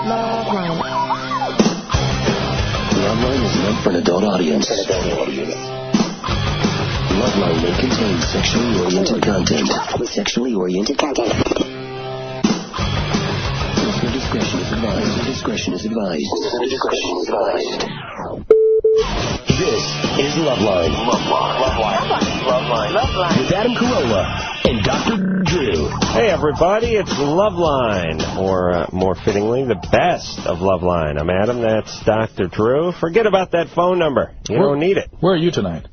Loveline is meant for an adult audience. Loveline may contain sexually oriented content. Sexually oriented content. Listener discretion is advised. Discretion is advised. Discretion is advised. This is Loveline. Loveline. With Adam Carolla and Dr. Drew. Hey, everybody, it's Loveline, or more fittingly, the best of Loveline. I'm Adam, that's Dr. Drew. Forget about that phone number. You don't need it. Where are you tonight?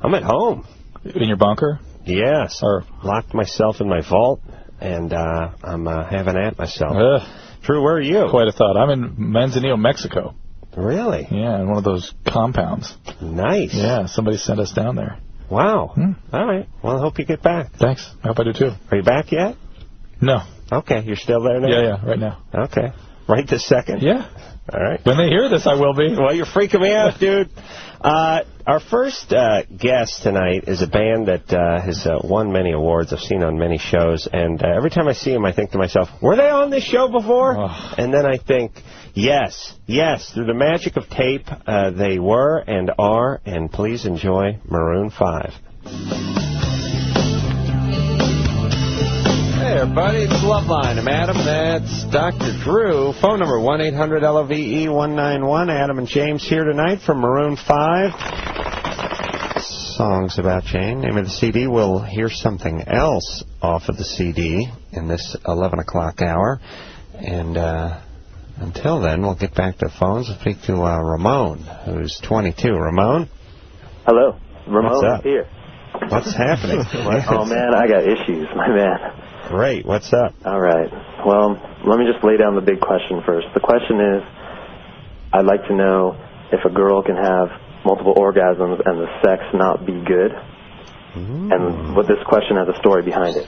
I'm at home. In your bunker? Yes. Locked myself in my vault, and I'm having at myself. Drew, where are you? Quite a thought. I'm in Manzanillo, Mexico. Really? Yeah, in one of those compounds. Nice. Yeah, somebody sent us down there. Wow. All right. Well, I hope you get back. Thanks. I hope I do, too. Are you back yet? No. Okay. You're still there now? Yeah, right now. Okay. Right this second? Yeah. All right. When they hear this, I will be. Well, you're freaking me out, dude. Our first guest tonight is a band that has won many awards. I've seen on many shows, and every time I see them, I think to myself, were they on this show before? Oh. And then I think, yes, through the magic of tape, they were and are, and please enjoy Maroon 5. Hey, everybody, it's Loveline. I'm Adam, that's Dr. Drew. Phone number 1-800-LOVE-191. Adam and James here tonight from Maroon 5. Songs about Jane. Name of the CD. We'll hear something else off of the CD in this 11 o'clock hour. And until then, we'll get back to the phones and speak to Ramon, who's 22. Ramon? Hello. Ramon What's up? Here. What's happening? Oh, man, I got issues, my man. Great. What's up? All right. Well, let me just lay down the big question first. The question is, I'd like to know if a girl can have multiple orgasms and the sex not be good. And what this question has a story behind it.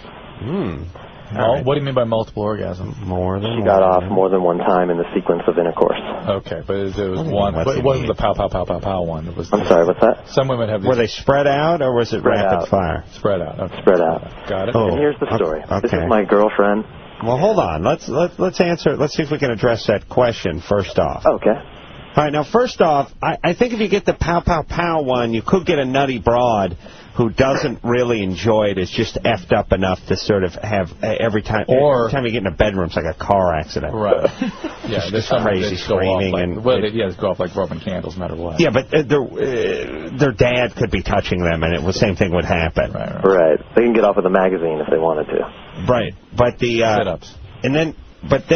Right. What do you mean by multiple orgasms? She got off more than one time in the sequence of intercourse. Okay, but it was one. But it wasn't the pow, pow, pow, pow, pow one. It was I'm sorry, what's that? Some women have these. Were they spread out, or was it rapid fire? Spread out. Okay. Spread out. Got it. And here's the story. Okay. This is my girlfriend. Well, hold on. Let's answer. Let's see if we can address that question first off. Okay. All right. Now, first off, I think if you get the pow, pow, pow one, you could get a nutty broad who doesn't really enjoy it, is just effed up enough to sort of have every time you get in a bedroom, it's like a car accident. Right. Yeah, there's some crazy screaming. They go off like Roman candles no matter what. Yeah, but their dad could be touching them, and the same thing would happen. Right. They can get off with a magazine if they wanted to. Right. But the sit-ups. But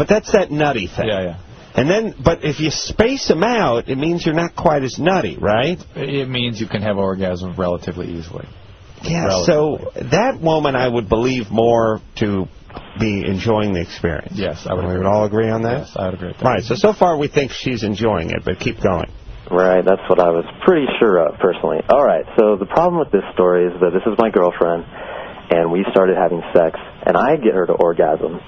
that's that nutty thing. Yeah. And then, but if you space them out, it means you're not quite as nutty, right? It means you can have orgasms relatively easily. Yeah, so that woman I would believe more to be enjoying the experience. Yes, I would agree. We would all agree on that? Yes, I would agree with that. Right, so far we think she's enjoying it, but keep going. Right, that's what I was pretty sure of, personally. All right, so the problem with this story is that this is my girlfriend, and we started having sex, and I get her to orgasm,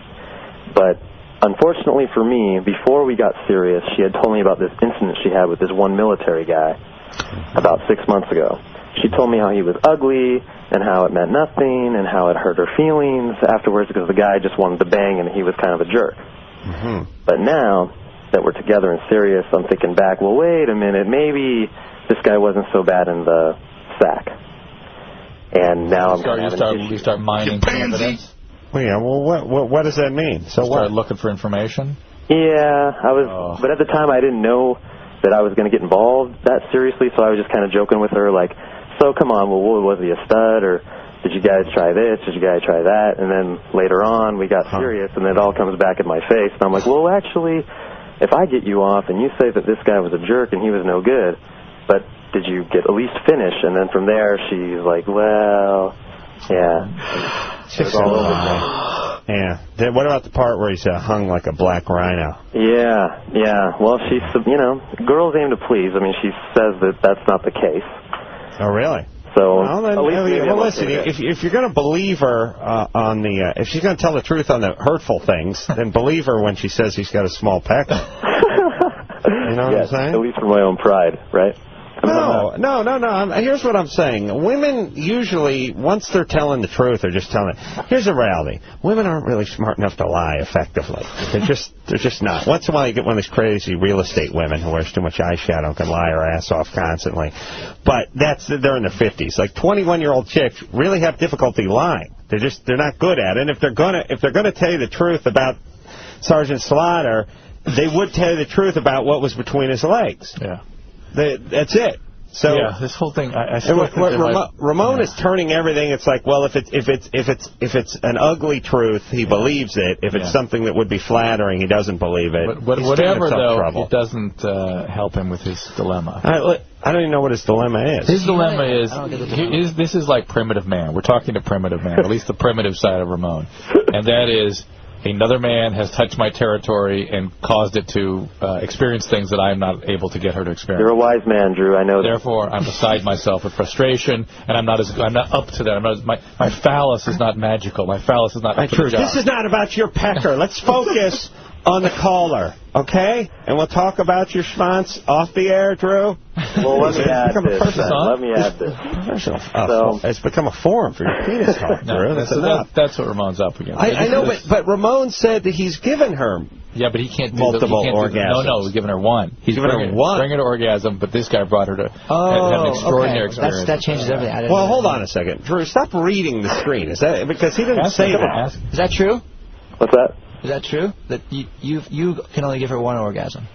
but unfortunately for me, before we got serious, she had told me about this incident she had with this one military guy about 6 months ago. She told me how he was ugly and how it meant nothing and how it hurt her feelings afterwards because the guy just wanted to bang and he was kind of a jerk. But now that we're together and serious, I'm thinking back, well, wait a minute, maybe this guy wasn't so bad in the sack. And now you start mining the evidence? Well, yeah, well, what does that mean? So start looking for information? Yeah, I was, but at the time I didn't know that I was going to get involved that seriously, so I was just kind of joking with her, like, so come on, well, was he a stud, or did you guys try this, did you guys try that? And then later on we got serious, and it all comes back in my face, and I'm like, well, actually, if I get you off and you say that this guy was a jerk and he was no good, but did you get at least finish? And then from there she's like, well, yeah. It was all over the place. Yeah. Then what about the part where he's hung like a black rhino? Yeah. Well, she's, girls aim to please. I mean, she says that that's not the case. Oh, really? So, listen, if you're going to believe her on the, if she's going to tell the truth on the hurtful things, then believe her when she says he's got a small peck. You know what I'm saying? At least for my own pride, right? No. Here's what I'm saying. Women usually, once they're telling the truth, they're just telling it. Here's the reality. Women aren't really smart enough to lie effectively. They're just not. Once in a while you get one of these crazy real estate women who wears too much eyeshadow and can lie her ass off constantly. But they're in their 50s. Like 21-year-old chicks really have difficulty lying. They're not good at it. And if they're gonna tell you the truth about Sergeant Slaughter, they would tell you the truth about what was between his legs. Yeah. That's it. So yeah, this whole thing. I still think Ramon is turning everything. It's like, well, if it's an ugly truth, he believes it. If it's something that would be flattering, he doesn't believe it. But whatever, though, it doesn't help him with his dilemma. I don't even know what his dilemma is. His dilemma is this is like primitive man. We're talking to primitive man, at least the primitive side of Ramon, and that is. Another man has touched my territory and caused it to experience things that I am not able to get her to experience. You're a wise man, Drew. I know that. Therefore, I'm beside myself with frustration, and I'm not up to that. My phallus is not magical. My phallus is not up to the job. This is not about your pecker. Let's focus on the caller, okay? And we'll talk about your schwanz off the air, Drew. Well, let me add this. It's become a forum for your penis talk, Drew. That's what Ramon's up against. I know, but Ramon said that he's given her but he can't do multiple orgasms. No, he's given her one. He's given her one. Bring her to orgasm, but this guy brought her to have an extraordinary experience. That changes everything. Well, hold on a second. Drew, stop reading the screen. Is that because he didn't say that? Is that true? What's that? Is that true? That you can only give her one orgasm?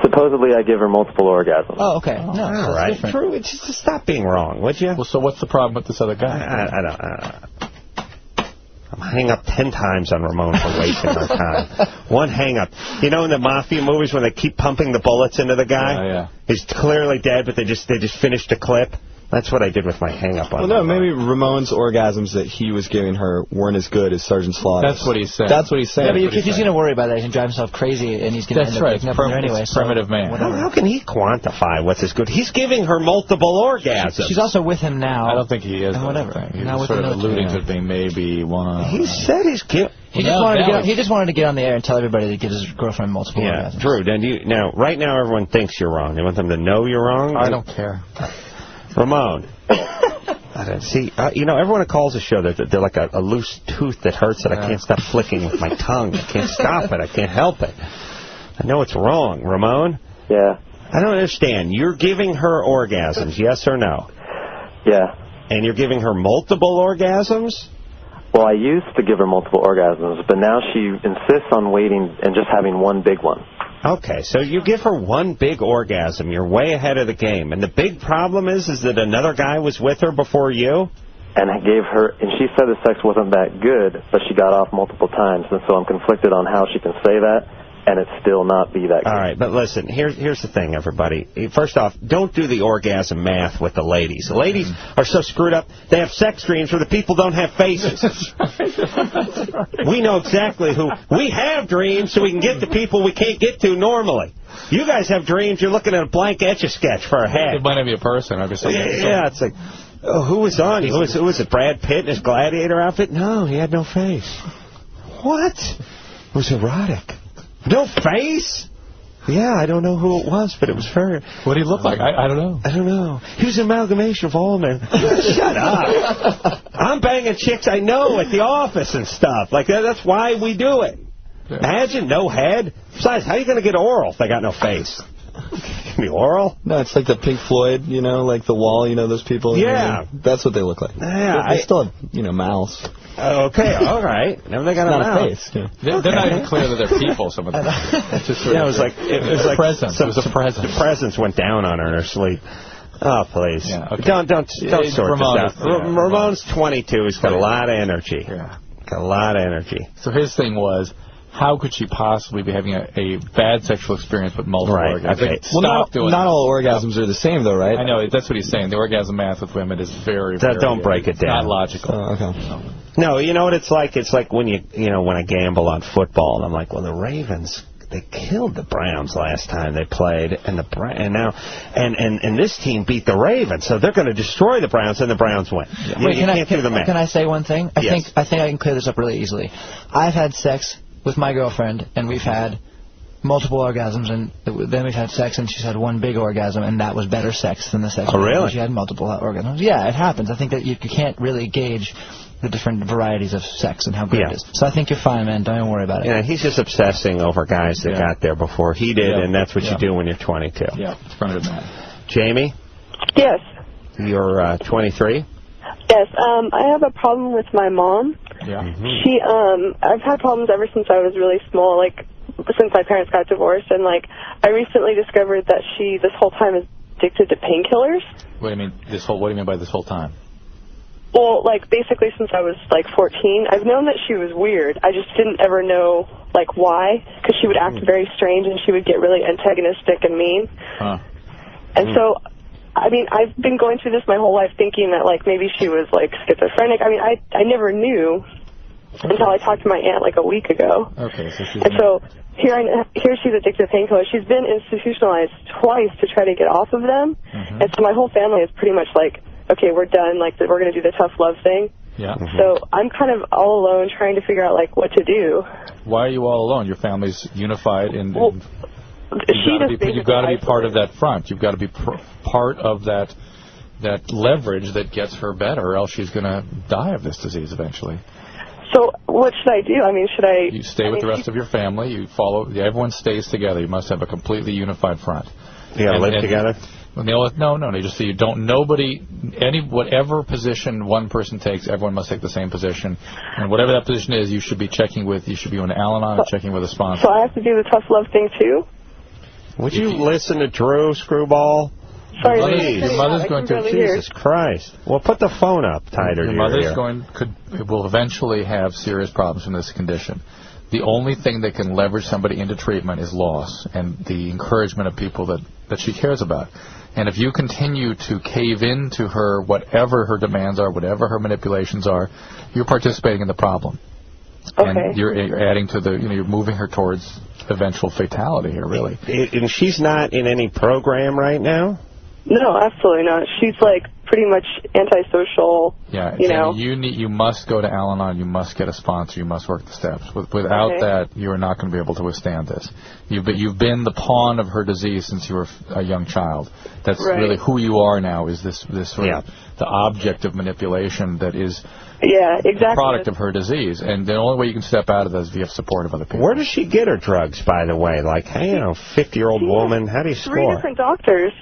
Supposedly, I give her multiple orgasms. Oh, okay. No, all right. Drew, just stop being wrong, would you? Well, so what's the problem with this other guy? I don't. I'm hang up 10 times on Ramon for wasting our time. One hang up. You know in the mafia movies when they keep pumping the bullets into the guy? Yeah. He's clearly dead, but they just finished a clip. That's what I did with my hang-up on maybe Ramon's orgasms that he was giving her weren't as good as Sergeant Slaughter. That's what he's saying. That's what he's saying. Yeah, but if he's going to worry about that, he can drive himself crazy, and he's going to end up picking up on her anyway. Primitive man. How can he quantify what's as good? He's giving her multiple orgasms. She's also with him now. I don't think he is. And whatever. He was sort of alluding to it being maybe one. He said he's giving... He just wanted to get on the air and tell everybody that he gives his girlfriend multiple orgasms. Drew, right now everyone thinks you're wrong. They want them to know you're wrong? I don't care. Ramon. See, everyone that calls the show, they're like a loose tooth that hurts that I can't stop flicking with my tongue. I can't stop it. I can't help it. I know it's wrong. Ramon? Yeah. I don't understand. You're giving her orgasms, yes or no? Yeah. And you're giving her multiple orgasms? Well, I used to give her multiple orgasms, but now she insists on waiting and just having one big one. Okay, so you give her one big orgasm. You're way ahead of the game. And the big problem is that another guy was with her before you? And I gave her, and she said the sex wasn't that good, but she got off multiple times. And so I'm conflicted on how she can say that and it still not be that good. All right, but listen, here's the thing, everybody. First off, don't do the orgasm math with the ladies. The ladies are so screwed up, they have sex dreams where the people don't have faces. We know exactly who. We have dreams so we can get to people we can't get to normally. You guys have dreams, you're looking at a blank Etch-a-Sketch for a head. It might not be a person. Yeah, it's like, who was on? Who was it, Brad Pitt in his gladiator outfit? No, he had no face. What? It was erotic. No face? Yeah, I don't know who it was, but it was her. What did he look like? I don't know. I don't know. He was an amalgamation of all men. Shut up. I'm banging chicks I know at the office and stuff. Like, that's why we do it. Yeah. Imagine no head. Besides, how are you going to get oral if they got no face? Give me oral? No, it's like the Pink Floyd, like the Wall, those people. Yeah. That's what they look like. Yeah, they still have, mouths. Okay, all right. Now they got a mouth. Face. Yeah. They're not even clear that they're people, some of them. It's just sort of, it was like presence. It was a presence. The presence went down on her in her sleep. Oh, please. Yeah, okay. Don't sort this out. Ramon's 22. He's got a lot of energy. Yeah. Got a lot of energy. So his thing was, how could she possibly be having a bad sexual experience with multiple orgasms? Okay. Not all orgasms are the same, though, right? I know. That's what he's saying. The orgasm math with women is very, very... Don't break it down. Not logical. Okay. No, you know what it's like? It's like when when I gamble on football, and I'm like, well, the Ravens, they killed the Browns last time they played, and this team beat the Ravens, so they're going to destroy the Browns, and the Browns win. Yeah. Wait, can I say one thing? I think I can clear this up really easily. I've had sex with my girlfriend, and we've had multiple orgasms, and then we've had sex, and she's had one big orgasm, and that was better sex than the sex. Oh, really? She had multiple orgasms. Yeah, it happens. I think that you can't really gauge the different varieties of sex and how good it is. So I think you're fine, man. Don't even worry about it. Yeah, he's just obsessing over guys that got there before he did, and that's what you do when you're 22. Yeah, it's kind of that. Jamie? Yes. You're 23? Yes, I have a problem with my mom. Yeah. She, I've had problems ever since I was really small, like, since my parents got divorced, and, like, I recently discovered that she, this whole time, is addicted to painkillers. What do you mean, what do you mean by this whole time? Well, like, basically since I was, like, 14, I've known that she was weird. I just didn't ever know, like, why, because she would act very strange, and she would get really antagonistic and mean. And so, I mean, I've been going through this my whole life thinking that, like, maybe she was, like, schizophrenic. I mean, I never knew until I talked to my aunt, like, a week ago. Okay, so she's... And so here she's addicted to painkillers. She's been institutionalized twice to try to get off of them. And so my whole family is pretty much like, okay, we're done. Like, we're going to do the tough love thing. Yeah. So I'm kind of all alone trying to figure out, like, what to do. Why are you all alone? Your family's unified and... Well, You've got to be part of that front. You've got to be part of that leverage that gets her better, or else she's going to die of this disease eventually. So what should I do? I mean, should I... You stay with the rest of your family. You follow... Everyone stays together. You must have a completely unified front. You got to live together? No. Just so you don't... Whatever position one person takes, everyone must take the same position. And whatever that position is, you should be checking with... You should be on Al-Anon or checking with a sponsor. So I have to do the tough love thing, too? Would you listen to Drew, Screwball? Sorry, please. Your mother's going to... Jesus Christ. Well, put the phone up tighter. Your mother's will eventually have serious problems from this condition. The only thing that can leverage somebody into treatment is loss and the encouragement of people that she cares about. And if you continue to cave into her, whatever her demands are, whatever her manipulations are, you're participating in the problem. Okay. And you're adding to you're moving her towards eventual fatality here, really. And she's not in any program right now? No, absolutely not. She's, like, pretty much antisocial, you know. You must go to Al-Anon. You must get a sponsor. You must work the steps. Without that, you are not going to be able to withstand this. You've been the pawn of her disease since you were a young child. That's really who you are now, is this sort of the object of manipulation that is... Yeah, exactly. The product of her disease, and the only way you can step out of that is if you have support of other people. Where does she get her drugs, by the way? Like, hey, 50-year-old woman, how do you score? 3 different doctors.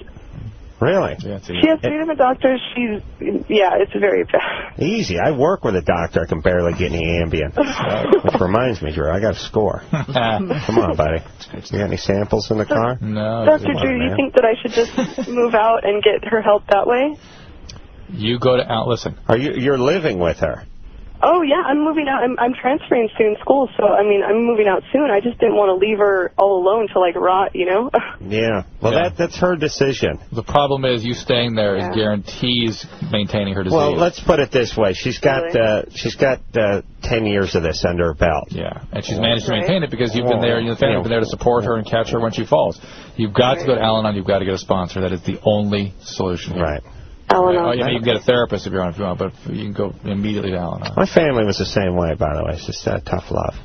Really? Yeah, she has 3 different doctors. It's very bad. Easy. I work with a doctor. I can barely get any Ambien. Which reminds me, Drew, I got to score. Come on, buddy. You got any samples in the car? No. Dr. Drew, do you think that I should just move out and get her help that way? You go to listen. You're living with her? Oh, yeah, I'm moving out. I'm transferring soon school, so, I mean, I'm moving out soon. I just didn't want to leave her all alone to, like, rot, you know? Yeah. Well, that's her decision. The problem is you staying there is guarantees maintaining her disease. Well, let's put it this way. She's got 10 years of this under her belt. Yeah, and she's managed to maintain it because you've been there, the family have been there to support her and catch her when she falls. You've got to go to Al-Anon. You've got to get a sponsor. That is the only solution here. Right. Al-Anon. You can get a therapist if you want, but you can go immediately to Al-Anon. My family was the same way, by the way. It's just tough love.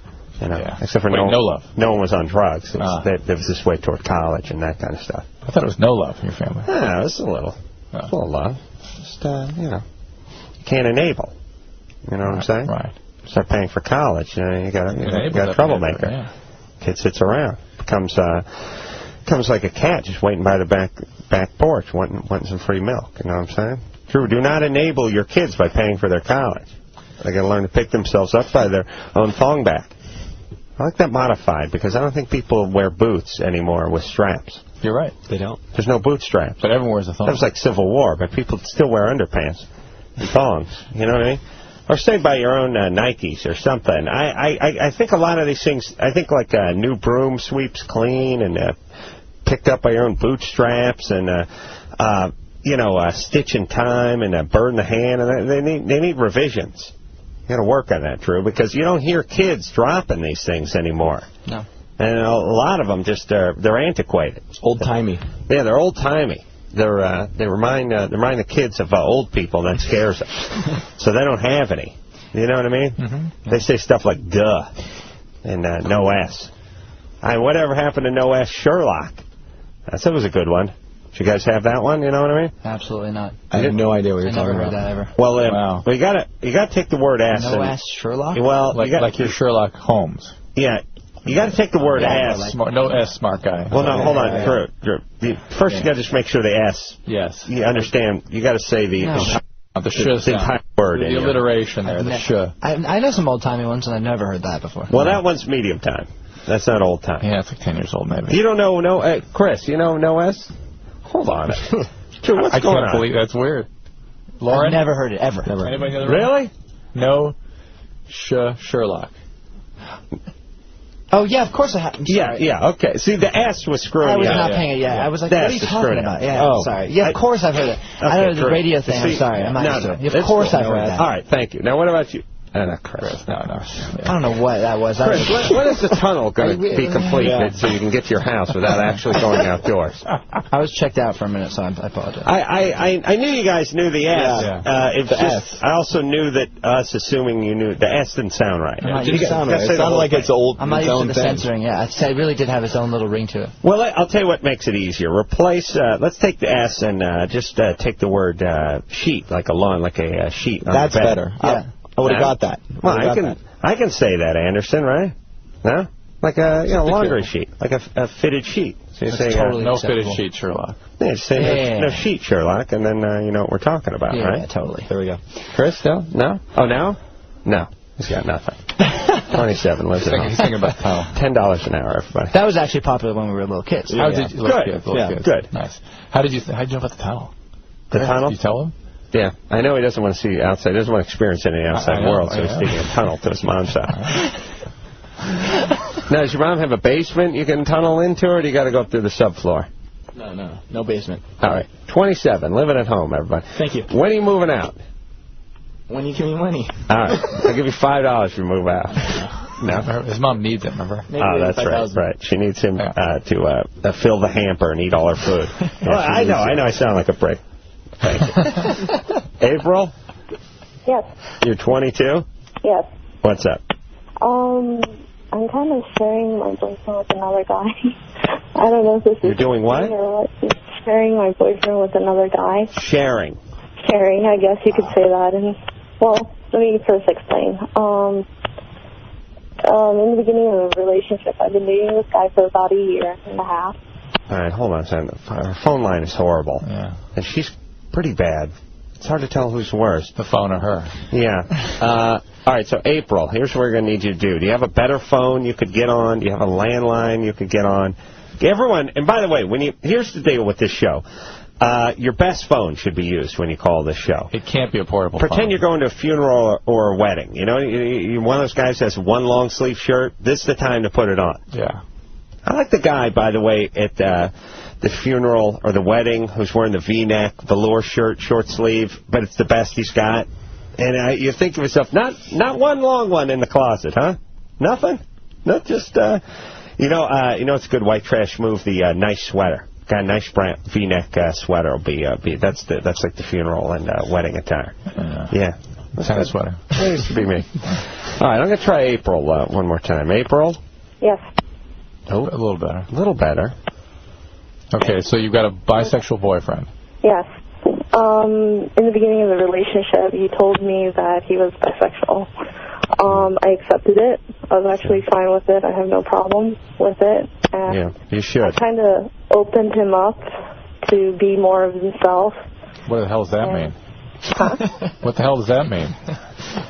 You know, except for no love. No one was on drugs. There was this way toward college and that kind of stuff. I thought it was no love in your family. Yeah, it was a little love. Just, you can't enable. You know what I'm saying? Right. Start paying for college. You got a troublemaker. Yeah. Kid sits around. Becomes like a cat just waiting by the back porch wanting some free milk. You know what I'm saying? Drew, do not enable your kids by paying for their college. They got to learn to pick themselves up by their own thong back. I like that modified because I don't think people wear boots anymore with straps. You're right. They don't. There's no boot straps. But everyone wears a thong. That was like Civil War, but people still wear underpants and thongs. You know what I mean? Or stay by your own Nikes or something. I think a lot of these things, I think like a new broom sweeps clean and picked up by your own bootstraps and, stitch in time and a bird in the hand. And they need revisions. You got to work on that, Drew, because you don't hear kids dropping these things anymore. No. And a lot of them just they're antiquated. It's old-timey. Yeah, they're old-timey. They remind the kids of old people, and that scares them. So they don't have any. You know what I mean? Mm-hmm. They say stuff like "duh" and "no S." Whatever happened to No S Sherlock? That was a good one. Did you guys have that one? You know what I mean? Absolutely not. I have no idea what you're talking never about. heard that ever. Well, Wow. you gotta take the word ass. No ass Sherlock? Well, like your Sherlock Holmes. Yeah, you got to take the word ass. No S, smart guy. Well, no, hold on. First, you got to just make sure the S. Yes. You understand? You got to say the entire word. The alliteration there. The sh. I know some old timey ones, and I've never heard that before. Well, that one's medium time. That's not old time. Yeah, it's like 10 years old, maybe. You don't know Chris? You know no S? Hold on. What's I going can't on? believe that's weird. Lauren? I've never heard it, ever. Anybody know the Really? No Sherlock. Oh, yeah, of course I have. Yeah, okay. See, the S was screwing I was up. not paying it, I was like, what are you talking about? Yeah, Oh. sorry. Yeah, of course I've heard it. I don't know the radio thing, I'm sorry. I'm not used to it. Of course I've heard that. All right, thank you. Now, what about you? Not Chris. No. I don't know what that was. Chris, when is the tunnel going to be completed so you can get to your house without actually going outdoors? I was checked out for a minute, so I apologize. I knew you guys knew the S. S. I also knew that us assuming you knew the S didn't sound right. It didn't sound right. It sounded like it's old. I'm not used to the censoring. Yeah, it really did have its own little ring to it. Well, I'll tell you what makes it easier. Replace. Let's take the S and just take the word sheet, like a lawn, like a sheet. That's better. Yeah. I would have got that. Well, I can say that, Anderson, right? No? Like a laundry sheet, like a fitted sheet. So you say totally no acceptable. fitted sheet, Sherlock. Yeah, just say no sheet, Sherlock, and then you know what we're talking about, right? Yeah, totally. There we go. Chris, still? No? Oh, now? No. He's got nothing. 27, lives at home. He's thinking about the tunnel. $10 an hour, everybody. That was actually popular when we were little kids. How did you? Good. Good. Nice. How did you know about the tunnel? The tunnel? Did you tell him? Yeah, I know he doesn't want to see outside. He doesn't want to experience any outside world, so he's digging a tunnel to his mom's house. Now, does your mom have a basement you can tunnel into, or do you got to go up through the subfloor? No basement. All right, 27, living at home, everybody. Thank you. When are you moving out? When you give me money. All right, I'll give you $5 if you move out. No. His mom needs it, remember? Oh, that's right. Right. She needs him to fill the hamper and eat all her food. Well, I know. I sound like a prick. Thank you. April? Yes. You're 22? Yes. What's up? I'm kind of sharing my boyfriend with another guy. I don't know if this is... You're doing what? Sharing my boyfriend with another guy. Sharing, I guess you could say that. And well, let me first explain. In the beginning of the relationship, I've been dating this guy for about a year and a half. All right, hold on a second. Her phone line is horrible. Yeah. And she's pretty bad. It's hard to tell who's worse. The phone or her. Yeah. All right, so April, here's what we're going to need you to do. Do you have a better phone you could get on? Do you have a landline you could get on? Everyone, and by the way, here's the deal with this show. Your best phone should be used when you call this show. It can't be a portable Pretend phone. you're going to a funeral or a wedding. You know, you're one of those guys that has one long sleeve shirt. This is the time to put it on. Yeah. I like the guy, by the way, at the funeral or the wedding who's wearing the V-neck, velour shirt, short sleeve, but it's the best he's got. And you think to yourself, not one long one in the closet, huh? Nothing? Not just, you know it's a good white trash move, the nice sweater. Got a nice brown V-neck sweater will be that's like the funeral and wedding attire. Yeah. What kind of sweater? That used to be me. All right, I'm going to try April one more time. April? Yes. Oh, A little better. a little better. Okay, so you've got a bisexual boyfriend. Yes. In the beginning of the relationship, he told me that he was bisexual. I accepted it. I was actually fine with it. I have no problem with it. And Yeah, you should. I kind of opened him up to be more of himself. What the hell does that mean? Huh? What the hell does that mean?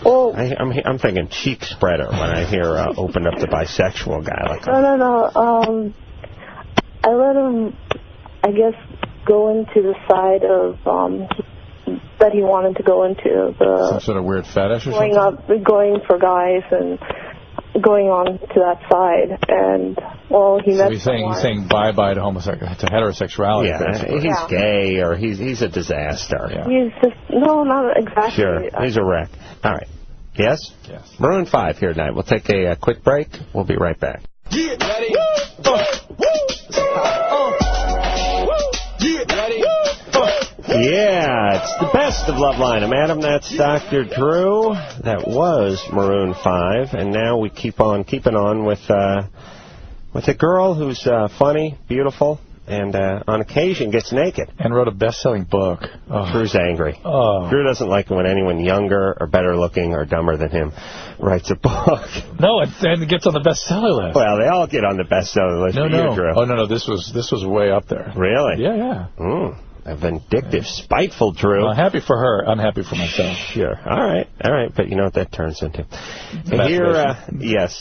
Well, I'm thinking cheek spreader when I hear opened up to bisexual guy. Like no. I let him, I guess, go into the side of that he wanted to go into, Some sort of weird fetish or going something? going for guys and going on to that side. And well, he met. So he's saying bye-bye to heterosexuality. Yeah, basically. he's gay or he's a disaster. Yeah. He's just not exactly. Sure, he's a wreck. All right. Yes? Yes. Maroon 5 here tonight. We'll take a quick break. We'll be right back. Get ready. Yeah, it's the best of Loveline. I'm Adam, that's Dr. Drew. That was Maroon 5, and now we keep on keeping on with with a girl who's funny, beautiful, and on occasion gets naked. And wrote a best-selling book. Oh. Drew's angry. Oh. Drew doesn't like it when anyone younger or better looking or dumber than him writes a book. No, and it gets on the bestseller list. Well, they all get on the bestseller list. No. Drew. Oh, no, this was way up there. Really? Yeah. A vindictive, spiteful Drew. Well, happy for her, unhappy for myself. Sure. All right. But you know what that turns into.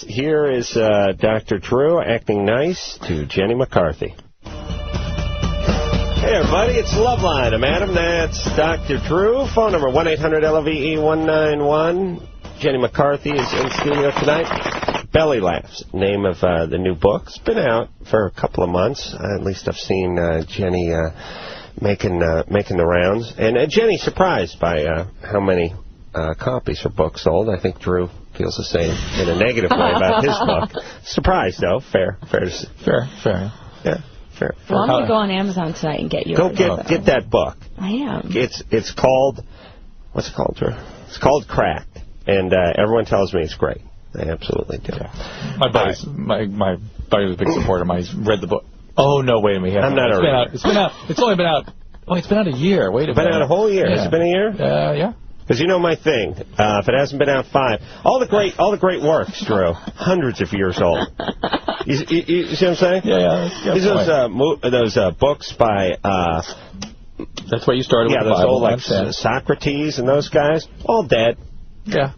Here is Dr. Drew acting nice to Jenny McCarthy. Hey, everybody, it's Loveline. I'm Adam. That's Dr. Drew. Phone number 1-800-LOVE-191. Jenny McCarthy is in studio tonight. Belly Laughs, name of the new book. It's been out for a couple of months. At least I've seen Jenny making the rounds. And Jenny surprised by how many copies her book sold. I think Drew feels the same in a negative way about his book. Surprised, though. Fair. Yeah. Fair. Well, I'm going to go on Amazon tonight and get you. Go get that book. I am. It's called, what's it called, Drew? It's called Cracked, and everyone tells me it's great. They absolutely do. Yeah. My buddy's a big supporter. He's read the book. Oh no, wait a minute. I'm not a It's been out. It's only been out. Oh, it's been out a year. Wait a minute. It's been out a whole year. Yeah. Has it been a year? Yeah. Because you know my thing. If it hasn't been out 5, all the great works, Drew, hundreds of years old. You see what I'm saying? Yeah. Those books by. That's what you started with. Yeah, those old Socrates and those guys, all dead. Yeah.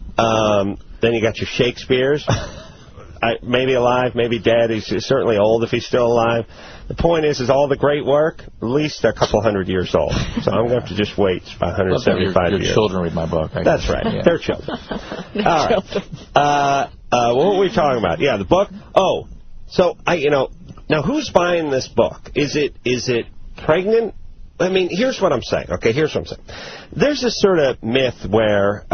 Then you got your Shakespeare's. Maybe alive, maybe dead. He's certainly old if he's still alive. The point is all the great work, at least a couple hundred years old. So I'm going to have to just wait about 175 years. Your children read my book. That's right. Yeah. They're children. All right. What were we talking about? Yeah, the book. Oh, so now who's buying this book? Is it pregnant? I mean, here's what I'm saying. Okay, here's what I'm saying. There's this sort of myth where,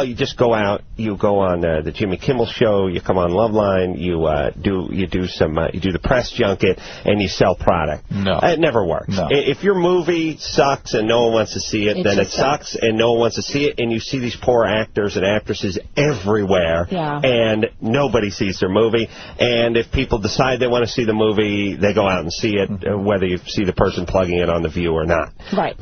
you just go out, you go on the Jimmy Kimmel show, you come on Loveline, you do the press junket, and you sell product. No, it never works. No. If your movie sucks and no one wants to see it, then it sucks and no one wants to see it, and you see these poor actors and actresses everywhere, and nobody sees their movie. And if people decide they want to see the movie, they go out and see it, whether you see the person plugging it on the View or not. Right.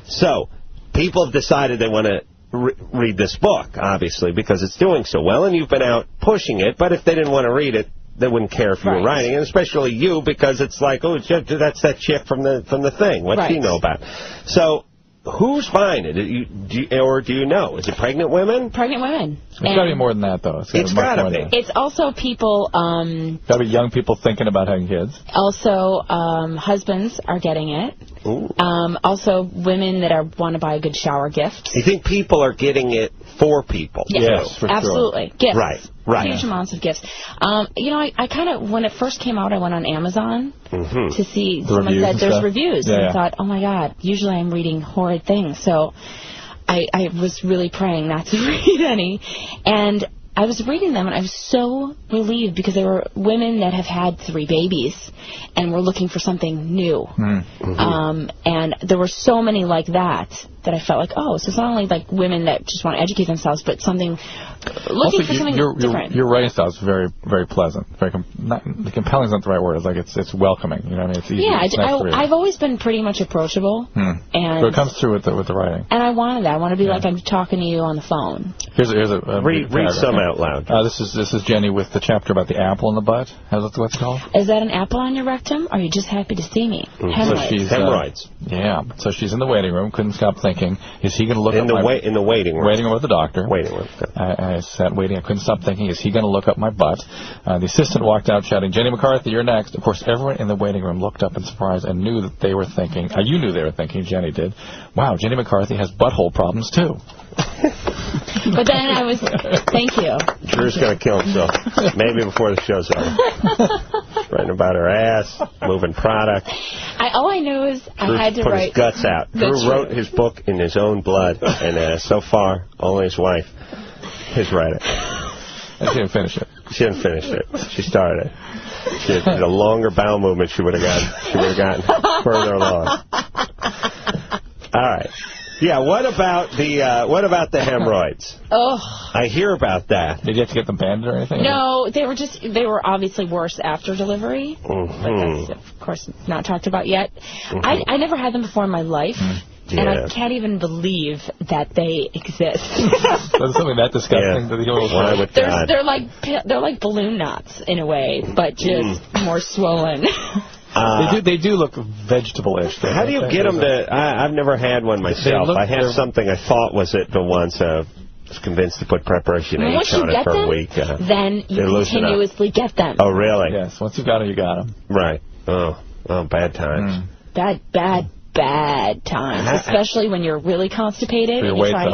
So people have decided they want to read this book, obviously, because it's doing so well, and you've been out pushing it. But if they didn't want to read it, they wouldn't care if you were writing, and especially you, because it's like, oh, that's that chick from the thing. What's she know about? So who's buying it? Or do you know? Is it pregnant women? Pregnant women. It's got to be more than that, though. It's got to be. It's also people... got to be young people thinking about having kids. Also, husbands are getting it. Ooh. Also, women that want to buy a good shower gift. You think people are getting it for people? Yes, for absolutely. Sure. Gifts. Right. Huge amounts of gifts. I kind of, when it first came out, I went on Amazon to see, someone said there's reviews. And I thought, oh my God, usually I'm reading horrid things. So I was really praying not to read any. And I was reading them, and I was so relieved because they were women that have had 3 babies and were looking for something new. And there were so many like that I felt like, oh, so it's not only like women that just want to educate themselves, but looking for something different. Your writing style is very, very pleasant. Compelling is not the right word. It's like it's welcoming. You know what I mean? It's easy. Yeah, it's nice I've always been pretty much approachable. And so it comes through with the writing. And I wanted that. I want to be like I'm talking to you on the phone. Here's a read some out loud. This is Jenny with the chapter about the apple in the butt. What's it called? Is that an apple on your rectum? Or are you just happy to see me? Hemorrhoids. Hemorrhoids. So she's in the waiting room. Couldn't stop thinking, is he going to look in the waiting room? Waiting room with the doctor. Waiting room. I sat waiting. I couldn't stop thinking, is he going to look up my butt? The assistant walked out shouting, Jenny McCarthy, you're next. Of course, everyone in the waiting room looked up in surprise and knew that they were thinking, you knew they were thinking, Jenny did, wow, Jenny McCarthy has butthole problems too. But then I was, thank you. Drew's going to kill himself. Maybe before the show's over. Writing about her ass, moving product. All I know is I had to write. Put his guts out. Drew wrote his book in his own blood, and so far, only his wife has read it. And she didn't finish it. She didn't finish it. She started it. She had a longer bowel movement. She would have gotten further along. All right. Yeah, what about the hemorrhoids? Oh. I hear about that. Did you have to get them banded or anything? No, they were obviously worse after delivery. But that's, of course, not talked about yet. I never had them before in my life. And I can't even believe that they exist. That's something that disgusting. They're like balloon knots in a way, but just more swollen. They do look vegetable-ish. How do you get them to... I've never had one myself. I had something I thought was it, but once I was convinced to put preparation H on it for a week. Then you continuously get them. Oh, really? Yes, once you got them, you got them. Right. Oh, bad times. Bad times, especially when you're really constipated and you're trying to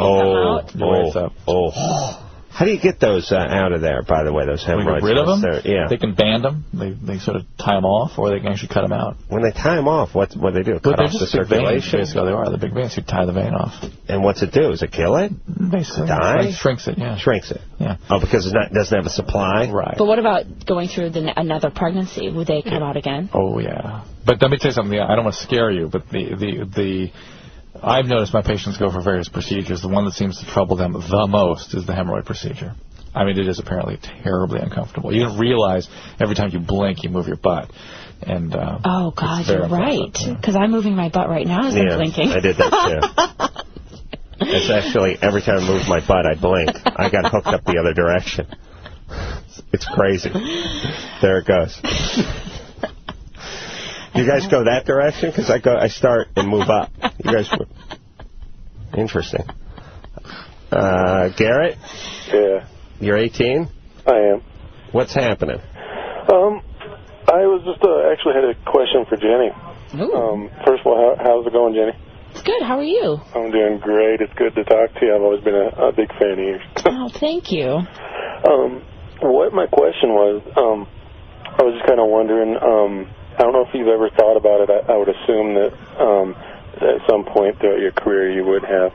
come out. How do you get those out of there, by the way, those hemorrhoids? Get rid of them? Yeah. They can band them. They sort of tie them off, or they can actually cut them out. When they tie them off, what do they do? Cut off the circulation? Basically, they are. The big veins. You tie the vein off. And what's it do? Does it kill it? Basically. Die? It shrinks it, yeah. Shrinks it? Yeah. Oh, because it doesn't have a supply? Right. But what about going through another pregnancy? Would they come out again? Oh, yeah. But let me tell you something. I don't want to scare you, but I've noticed my patients go for various procedures. The one that seems to trouble them the most is the hemorrhoid procedure. I mean, it is apparently terribly uncomfortable. You don't realize every time you blink, you move your butt. And oh, God, you're right. Because I'm moving my butt right now as I'm blinking. I did that, too. It's actually, every time I move my butt, I blink. I got hooked up the other direction. It's crazy. There it goes. You guys go that direction? Because I start and move up. You guys... Interesting. Garrett? Yeah. You're 18? I am. What's happening? I was just actually had a question for Jenny. First of all, how's it going, Jenny? It's good. How are you? I'm doing great. It's good to talk to you. I've always been a big fan of yours. Oh, thank you. What my question was, I was just kind of wondering, I don't know if you've ever thought about it. I would assume that at some point throughout your career you would have.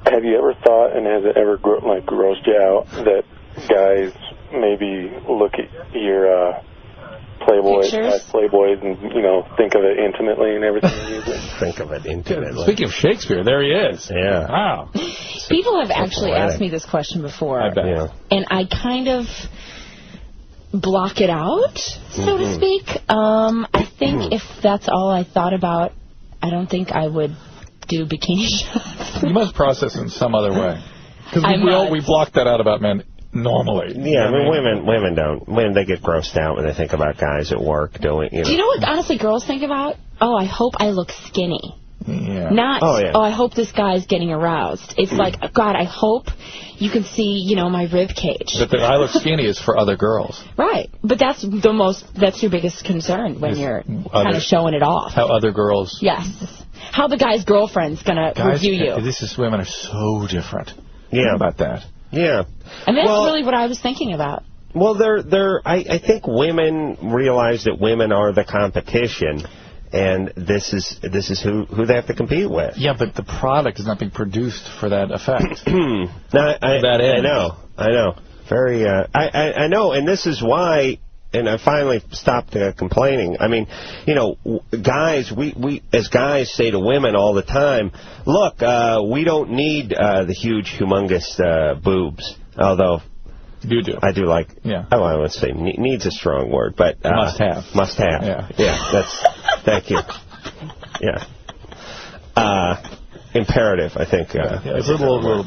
Have you ever thought, and has it ever grossed you out, that guys maybe look at your Playboys and, think of it intimately and everything? Think of it intimately. Speaking of Shakespeare, there he is. Yeah. Wow. People have actually asked me this question before. I bet. Yeah. And I kind of block it out, so to speak. I think if that's all I thought about, I don't think I would do bikini shots. You must process in some other way. Because we block that out about men normally. Yeah, I mean, women don't. Women, they get grossed out when they think about guys at work doing, Do you know what, honestly, girls think about? Oh, I hope I look skinny. Yeah. Not, I hope this guy's getting aroused. It's like, God, I hope you can see, my rib cage. But the I look skinny is for other girls. Right. But that's your biggest concern when you're kind of showing it off. How other girls... Yes. How the guy's girlfriend's going to review you. Women are so different. Yeah. Think about that. Yeah. And that's really what I was thinking about. Well, I think women realize that women are the competition, and this is who they have to compete with. Yeah, but the product is not being produced for that effect. I know. Very. I know, and this is why. And I finally stopped complaining. I mean, guys, we as guys say to women all the time, look, we don't need the huge, humongous boobs. Although you do. I do like. Yeah. Oh, I would say needs a strong word, but must have. Must have. Yeah. That's. Thank you. Yeah. Imperative, I think. It's a little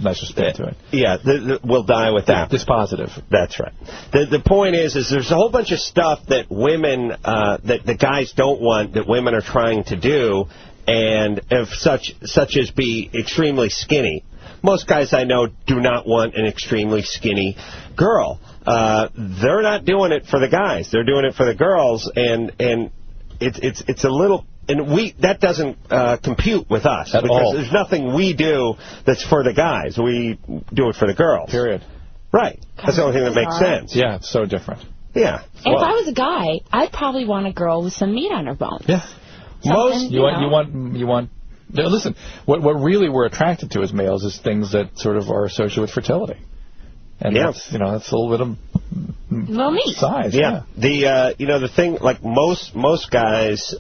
nicer spin to it. Yeah, we'll die with that. Dispositive. That's right. The point is there's a whole bunch of stuff that women, that the guys don't want, that women are trying to do, and if such as be extremely skinny. Most guys I know do not want an extremely skinny girl. They're not doing it for the guys. They're doing it for the girls, and it's a little... And that doesn't compute with us. At all. There's nothing we do that's for the guys. We do it for the girls. Period. Right. That's the only thing that makes sense. Yeah, it's so different. Yeah. And if I was a guy, I'd probably want a girl with some meat on her bones. Yeah. You want. Listen, what really we're attracted to as males is things that sort of are associated with fertility. And that's a little bit of meat size. Yeah. The thing, like most guys,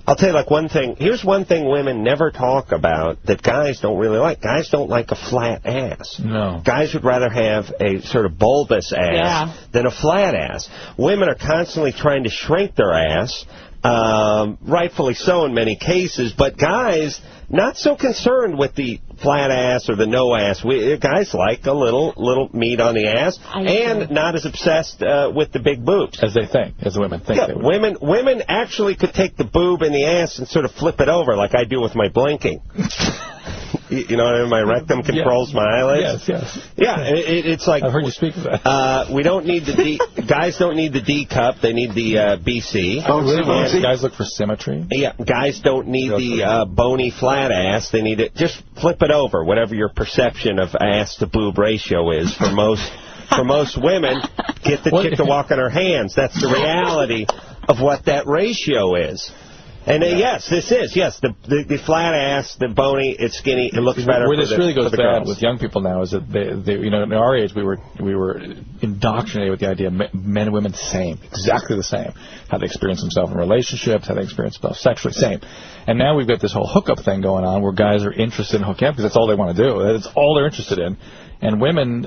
I'll tell you, like, one thing. Here's one thing women never talk about that guys don't really like. Guys don't like a flat ass. No. Guys would rather have a sort of bulbous ass than a flat ass. Women are constantly trying to shrink their ass, rightfully so in many cases, but guys not so concerned with the flat ass or the no ass. Guys like a little meat on the ass, and not as obsessed with the big boobs as the women think. Yeah, women actually could take the boob in the ass and sort of flip it over, like I do with my blinking. You know what I mean? My rectum controls my eyelids. Yes. Yeah, it's like... I've heard you speak of that. We don't need the D... Guys don't need the D cup. They need the BC. Oh, really? Guys look for symmetry? Yeah, guys don't need the bony flat ass. They need it... Just flip it over, whatever your perception of ass to boob ratio is for most... For most women, get the chick to walk on her hands. That's the reality of what that ratio is. And yes, this is. Yes, the flat ass, the bony, it's skinny, it looks better. Where this really goes bad girls. with young people now is that they you know, in our age we were indoctrinated with the idea of men and women same, exactly the same. How they experience themselves in relationships, how they experience themselves sexually, same. And now we've got this whole hookup thing going on where guys are interested in hooking up because that's all they want to do. That's all they're interested in. And women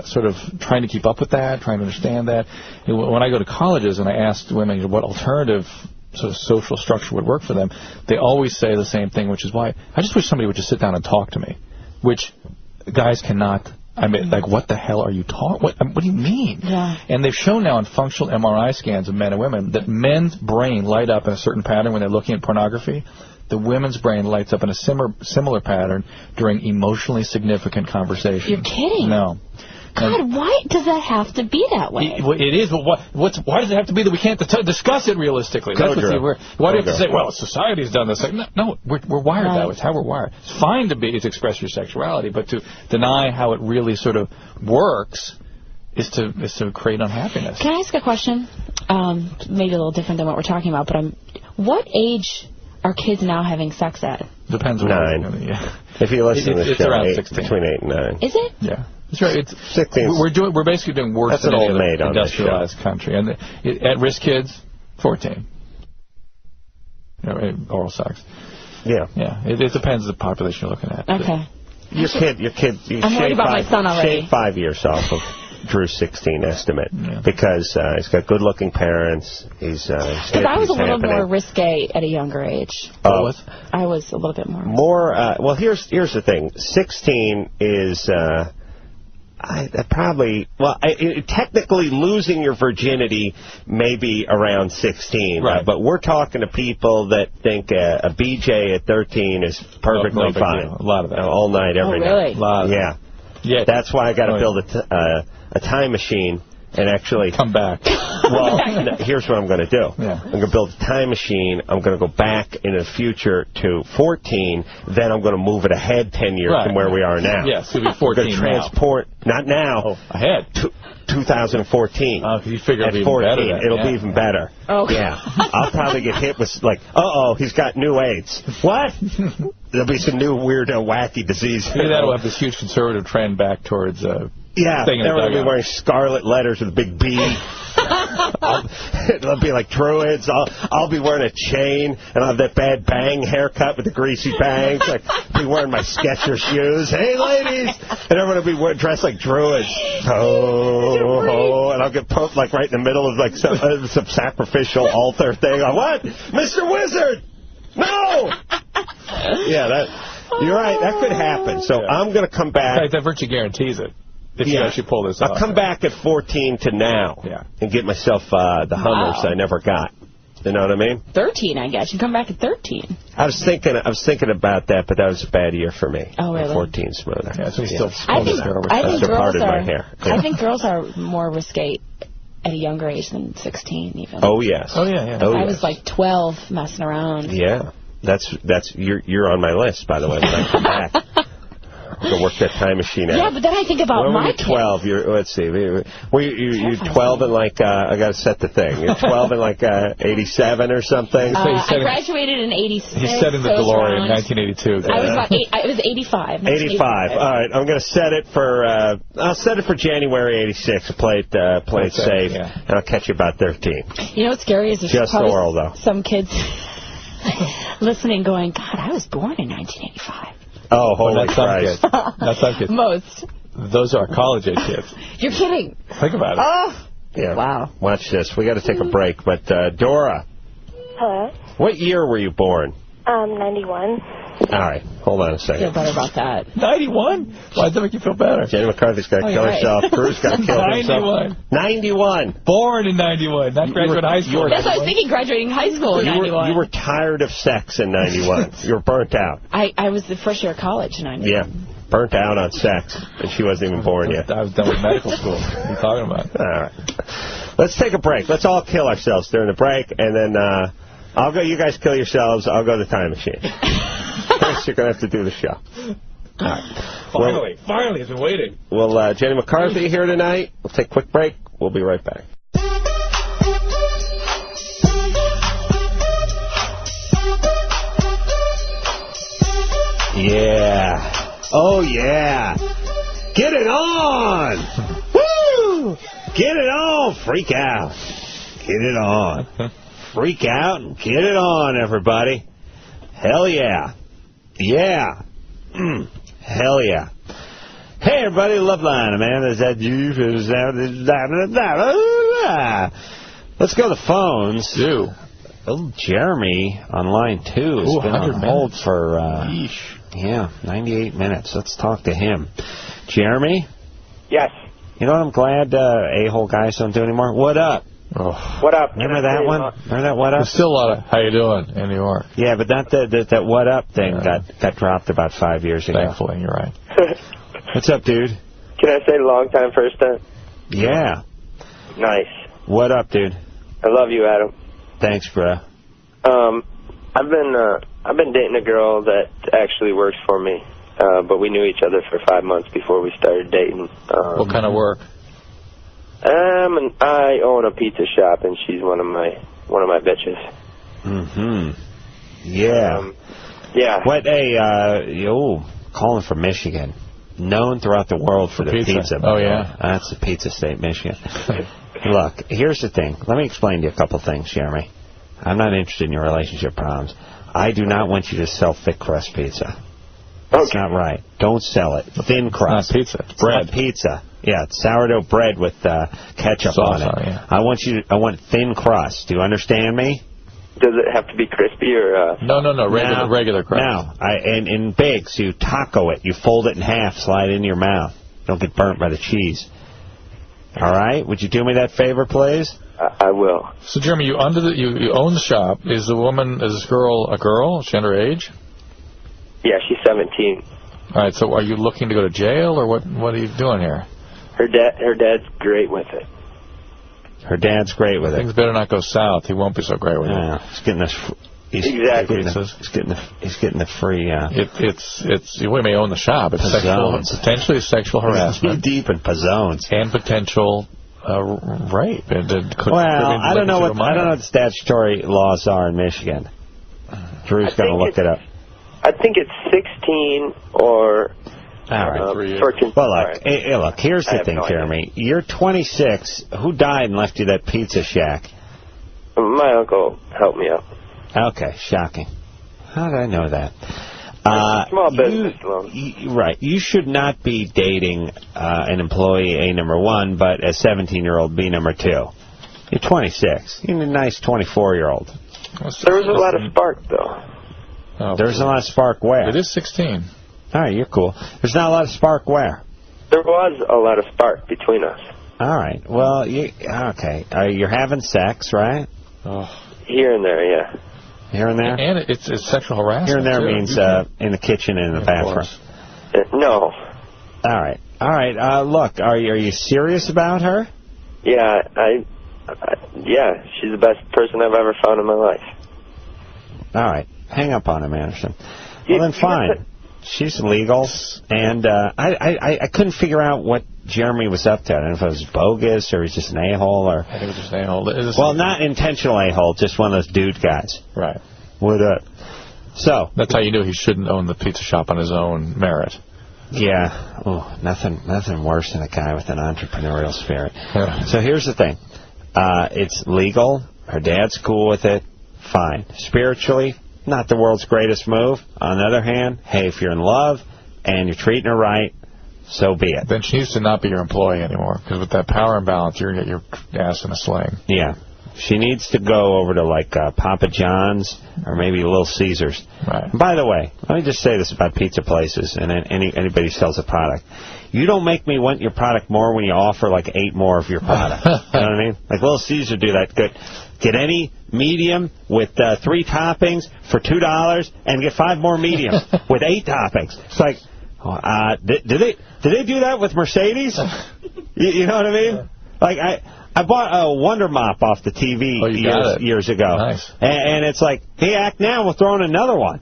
sort of trying to keep up with that, trying to understand that. When I go to colleges and I ask women what alternative sort of social structure would work for them, they always say the same thing, which is why I just wish somebody would just sit down and talk to me, which guys cannot. I mean, like, what the hell are you talking? What do you mean? Yeah. And they've shown now in functional MRI scans of men and women that men's brain light up in a certain pattern when they're looking at pornography. The women's brain lights up in a similar pattern during emotionally significant conversation. You're kidding. No. God, why does that have to be that way? It is, but why does it have to be that we can't discuss it realistically? Why do you have to say, well, society's done this? Like, no, we're wired that way. It's how we're wired. It's fine to express your sexuality, but to deny how it really sort of works is to create unhappiness. Can I ask a question? Maybe a little different than what we're talking about, but what age are kids now having sex at? Depends on 9. Yeah. If you listen to the it's show, around 16. Between 8 and 9. Is it? Yeah. That's right. It's 16. We're basically doing worse than any other industrialized country. And at-risk kids, 14. Oral sex. Yeah. Yeah. It depends on the population you're looking at. Okay. Your kid. I'm worried about my son already. Shave 5 years off of Drew's 16 estimate because he's got good-looking parents. Because I was a little more risque at a younger age. I was a little bit more. Well, here's the thing. 16 is technically losing your virginity maybe around 16. Right. But we're talking to people that think a BJ at 13 is perfectly fine. A lot of that. All night, every night. Really? A lot of that. Yeah. That's why I got to build a time machine and actually come back. Well, here's what I'm going to do. Yeah. I'm going to build a time machine. I'm going to go back in the future to 14. Then I'm going to move it ahead 10 years from where we are now. Yes, it'll be 14 now. Transport, not now. Ahead. 2014. You figure at it'll be 14, even better. It'll be even better. Oh. Yeah. I'll probably get hit with, like, he's got new AIDS. What? There'll be some new weird, wacky disease. Maybe that'll have this huge conservative trend back towards... Yeah, they'll be wearing scarlet letters with a big B. It'll be like druids. I'll be wearing a chain, and I'll have that bad bang haircut with the greasy bangs. Like, be wearing my Skechers shoes. Hey, ladies! And everyone will be dressed like druids. And I'll get put like right in the middle of like some sacrificial altar thing. What? Mr. Wizard! No! Yeah, you're right. That could happen. So I'm going to come back. That virtually guarantees it. If you actually pull this off. I'll come back at 14 to now and get myself the Hummers I never got. You know what I mean? 13, I guess. You come back at 13. I was thinking about that, but that was a bad year for me. Oh, really? 14 smoother. Yeah, so he's still I think girls are more risque at a younger age than 16, even. Oh, yes. Oh, yeah. I was like 12 messing around. Yeah. You're on my list, by the way, when I come back. I'm going to work that time machine out. Yeah, but then I think about my kids. 12. Let's see. You're 12 and like, I got to set the thing. You're 12 and like 87 or something? I graduated in 86. He said in the DeLorean in 1982. I was 85. 85. All right. I'm going to set it for, I'll set it for January 86. Play it safe. And I'll catch you about 13. You know what's scary is there's just probably oral, though. Some kids listening going, God, I was born in 1985. Oh, holy Christ. That's some kids. Most. Those are college-age kids. You're kidding. Think about it. Oh. Yeah. Wow. Watch this. We got to take a break. But, Dora. Hello. What year were you born? 91. All right. Hold on a I second. feel better about that. 91? Why does that make you feel better? Jenny McCarthy's got to kill herself. Bruce got to kill himself. 91. Born in 91. Not graduating high school. That's what I was thinking, graduating high school in 91. You were tired of sex in 91. You were burnt out. I was the first year of college in 91. Yeah. Burnt out on sex. And she wasn't even born yet. I was done with medical school. What are you talking about? All right. Let's take a break. Let's all kill ourselves during the break. And then I'll go. You guys kill yourselves. I'll go to the time machine. First, you're going to have to do the show. All right. Finally, it's been waiting. Well, Jenny McCarthy here tonight. We'll take a quick break. We'll be right back. Yeah. Oh, yeah. Get it on. Woo! Get it on. Freak out. Get it on. Freak out and get it on, everybody. Hell yeah. Yeah. Hell yeah. Hey, everybody, Loveline, man. Is that you? Let's go to the phones. Do. Oh, Jeremy on line 2 has been on hold for 98 minutes. Let's talk to him. Jeremy? Yes. You know what I'm glad a-hole guys don't do anymore? What up? Oh. What up? Remember that one? Remember that what up? There's still a lot of how you doing in New York. Yeah, but that what up thing got dropped about 5 years ago. Thankfully, you're right. What's up, dude? Can I say long time, first time? Yeah. Nice. What up, dude? I love you, Adam. Thanks, bro. I've been dating a girl that actually works for me, but we knew each other for 5 months before we started dating. What kind of work? I own a pizza shop, and she's one of my bitches. Mm-hmm. Yeah. Yeah. What calling from Michigan, known throughout the world for the pizza. Oh yeah, that's the pizza state, Michigan. Look, here's the thing. Let me explain to you a couple things, Jeremy. I'm not interested in your relationship problems. I do not want you to sell thick crust pizza. That's not right. Don't sell it. Thin crust. It's not pizza. It's bread. Not pizza. Yeah, it's sourdough bread with ketchup sauce on it. Yeah. I want thin crust. Do you understand me? Does it have to be crispy or? No. Regular crust. No. In bigs, you taco it. You fold it in half, slide it into your mouth. Don't get burnt by the cheese. All right? Would you do me that favor, please? I will. So, Jeremy, you own the shop. Is this girl a girl? Is she underage? Yeah, she's 17. All right. So, are you looking to go to jail, or what? What are you doing here? Her dad's great with it. Her dad's great with it. Things better not go south. He won't be so great with it. He's getting this. Exactly. He's getting the free. We may own the shop. It's potentially sexual harassment. Deep in pazzones and potential rape. I don't know what the statutory laws are in Michigan. Drew's going to look it up. I think it's 16 or. All right. 14. Well, look, here's the thing, Jeremy. You're 26. Who died and left you that pizza shack? My uncle helped me out. Okay, shocking. How did I know that? Small business loan. Right. You should not be dating an employee, A, number one, but a 17-year-old, B, number two. You're 26. You're a nice 24-year-old. There was a lot of spark, though. There's a lot of spark where? It is 16. All right, you're cool. There's not a lot of spark where? There was a lot of spark between us. All right. Well, okay. You're having sex, right? Here and there, yeah. Here and there? And it's sexual harassment. Here and there means in the kitchen and in the bathroom. No. All right. Look, are you serious about her? Yeah, yeah, she's the best person I've ever found in my life. All right. Hang up on him, Anderson. Well, then fine. She's legal, and I couldn't figure out what Jeremy was up to. I don't know if it was bogus or he's just an a-hole. I think it was just an a-hole. Well, not intentional a-hole, just one of those dude guys. Right. What up? So that's how you knew he shouldn't own the pizza shop on his own merit. Yeah. Oh, nothing worse than a guy with an entrepreneurial spirit. So here's the thing. It's legal. Her dad's cool with it. Fine. Spiritually, not the world's greatest move. On the other hand, hey, if you're in love and you're treating her right, so be it. Then she needs to not be your employee anymore, because with that power imbalance, you're going to get your ass in a sling. Yeah. She needs to go over to, like, Papa John's or maybe Little Caesars. Right. And by the way, let me just say this about pizza places and anybody who sells a product. You don't make me want your product more when you offer, like, 8 more of your product. You know what I mean? Like, Little Caesar do that good. Get any medium with 3 toppings for $2 and get 5 more mediums with 8 toppings. It's like... Did they do that with Mercedes? You know what I mean? Like, I bought a Wonder Mop off the TV years ago. Nice. And it's like, hey, act now, we'll throw in another one.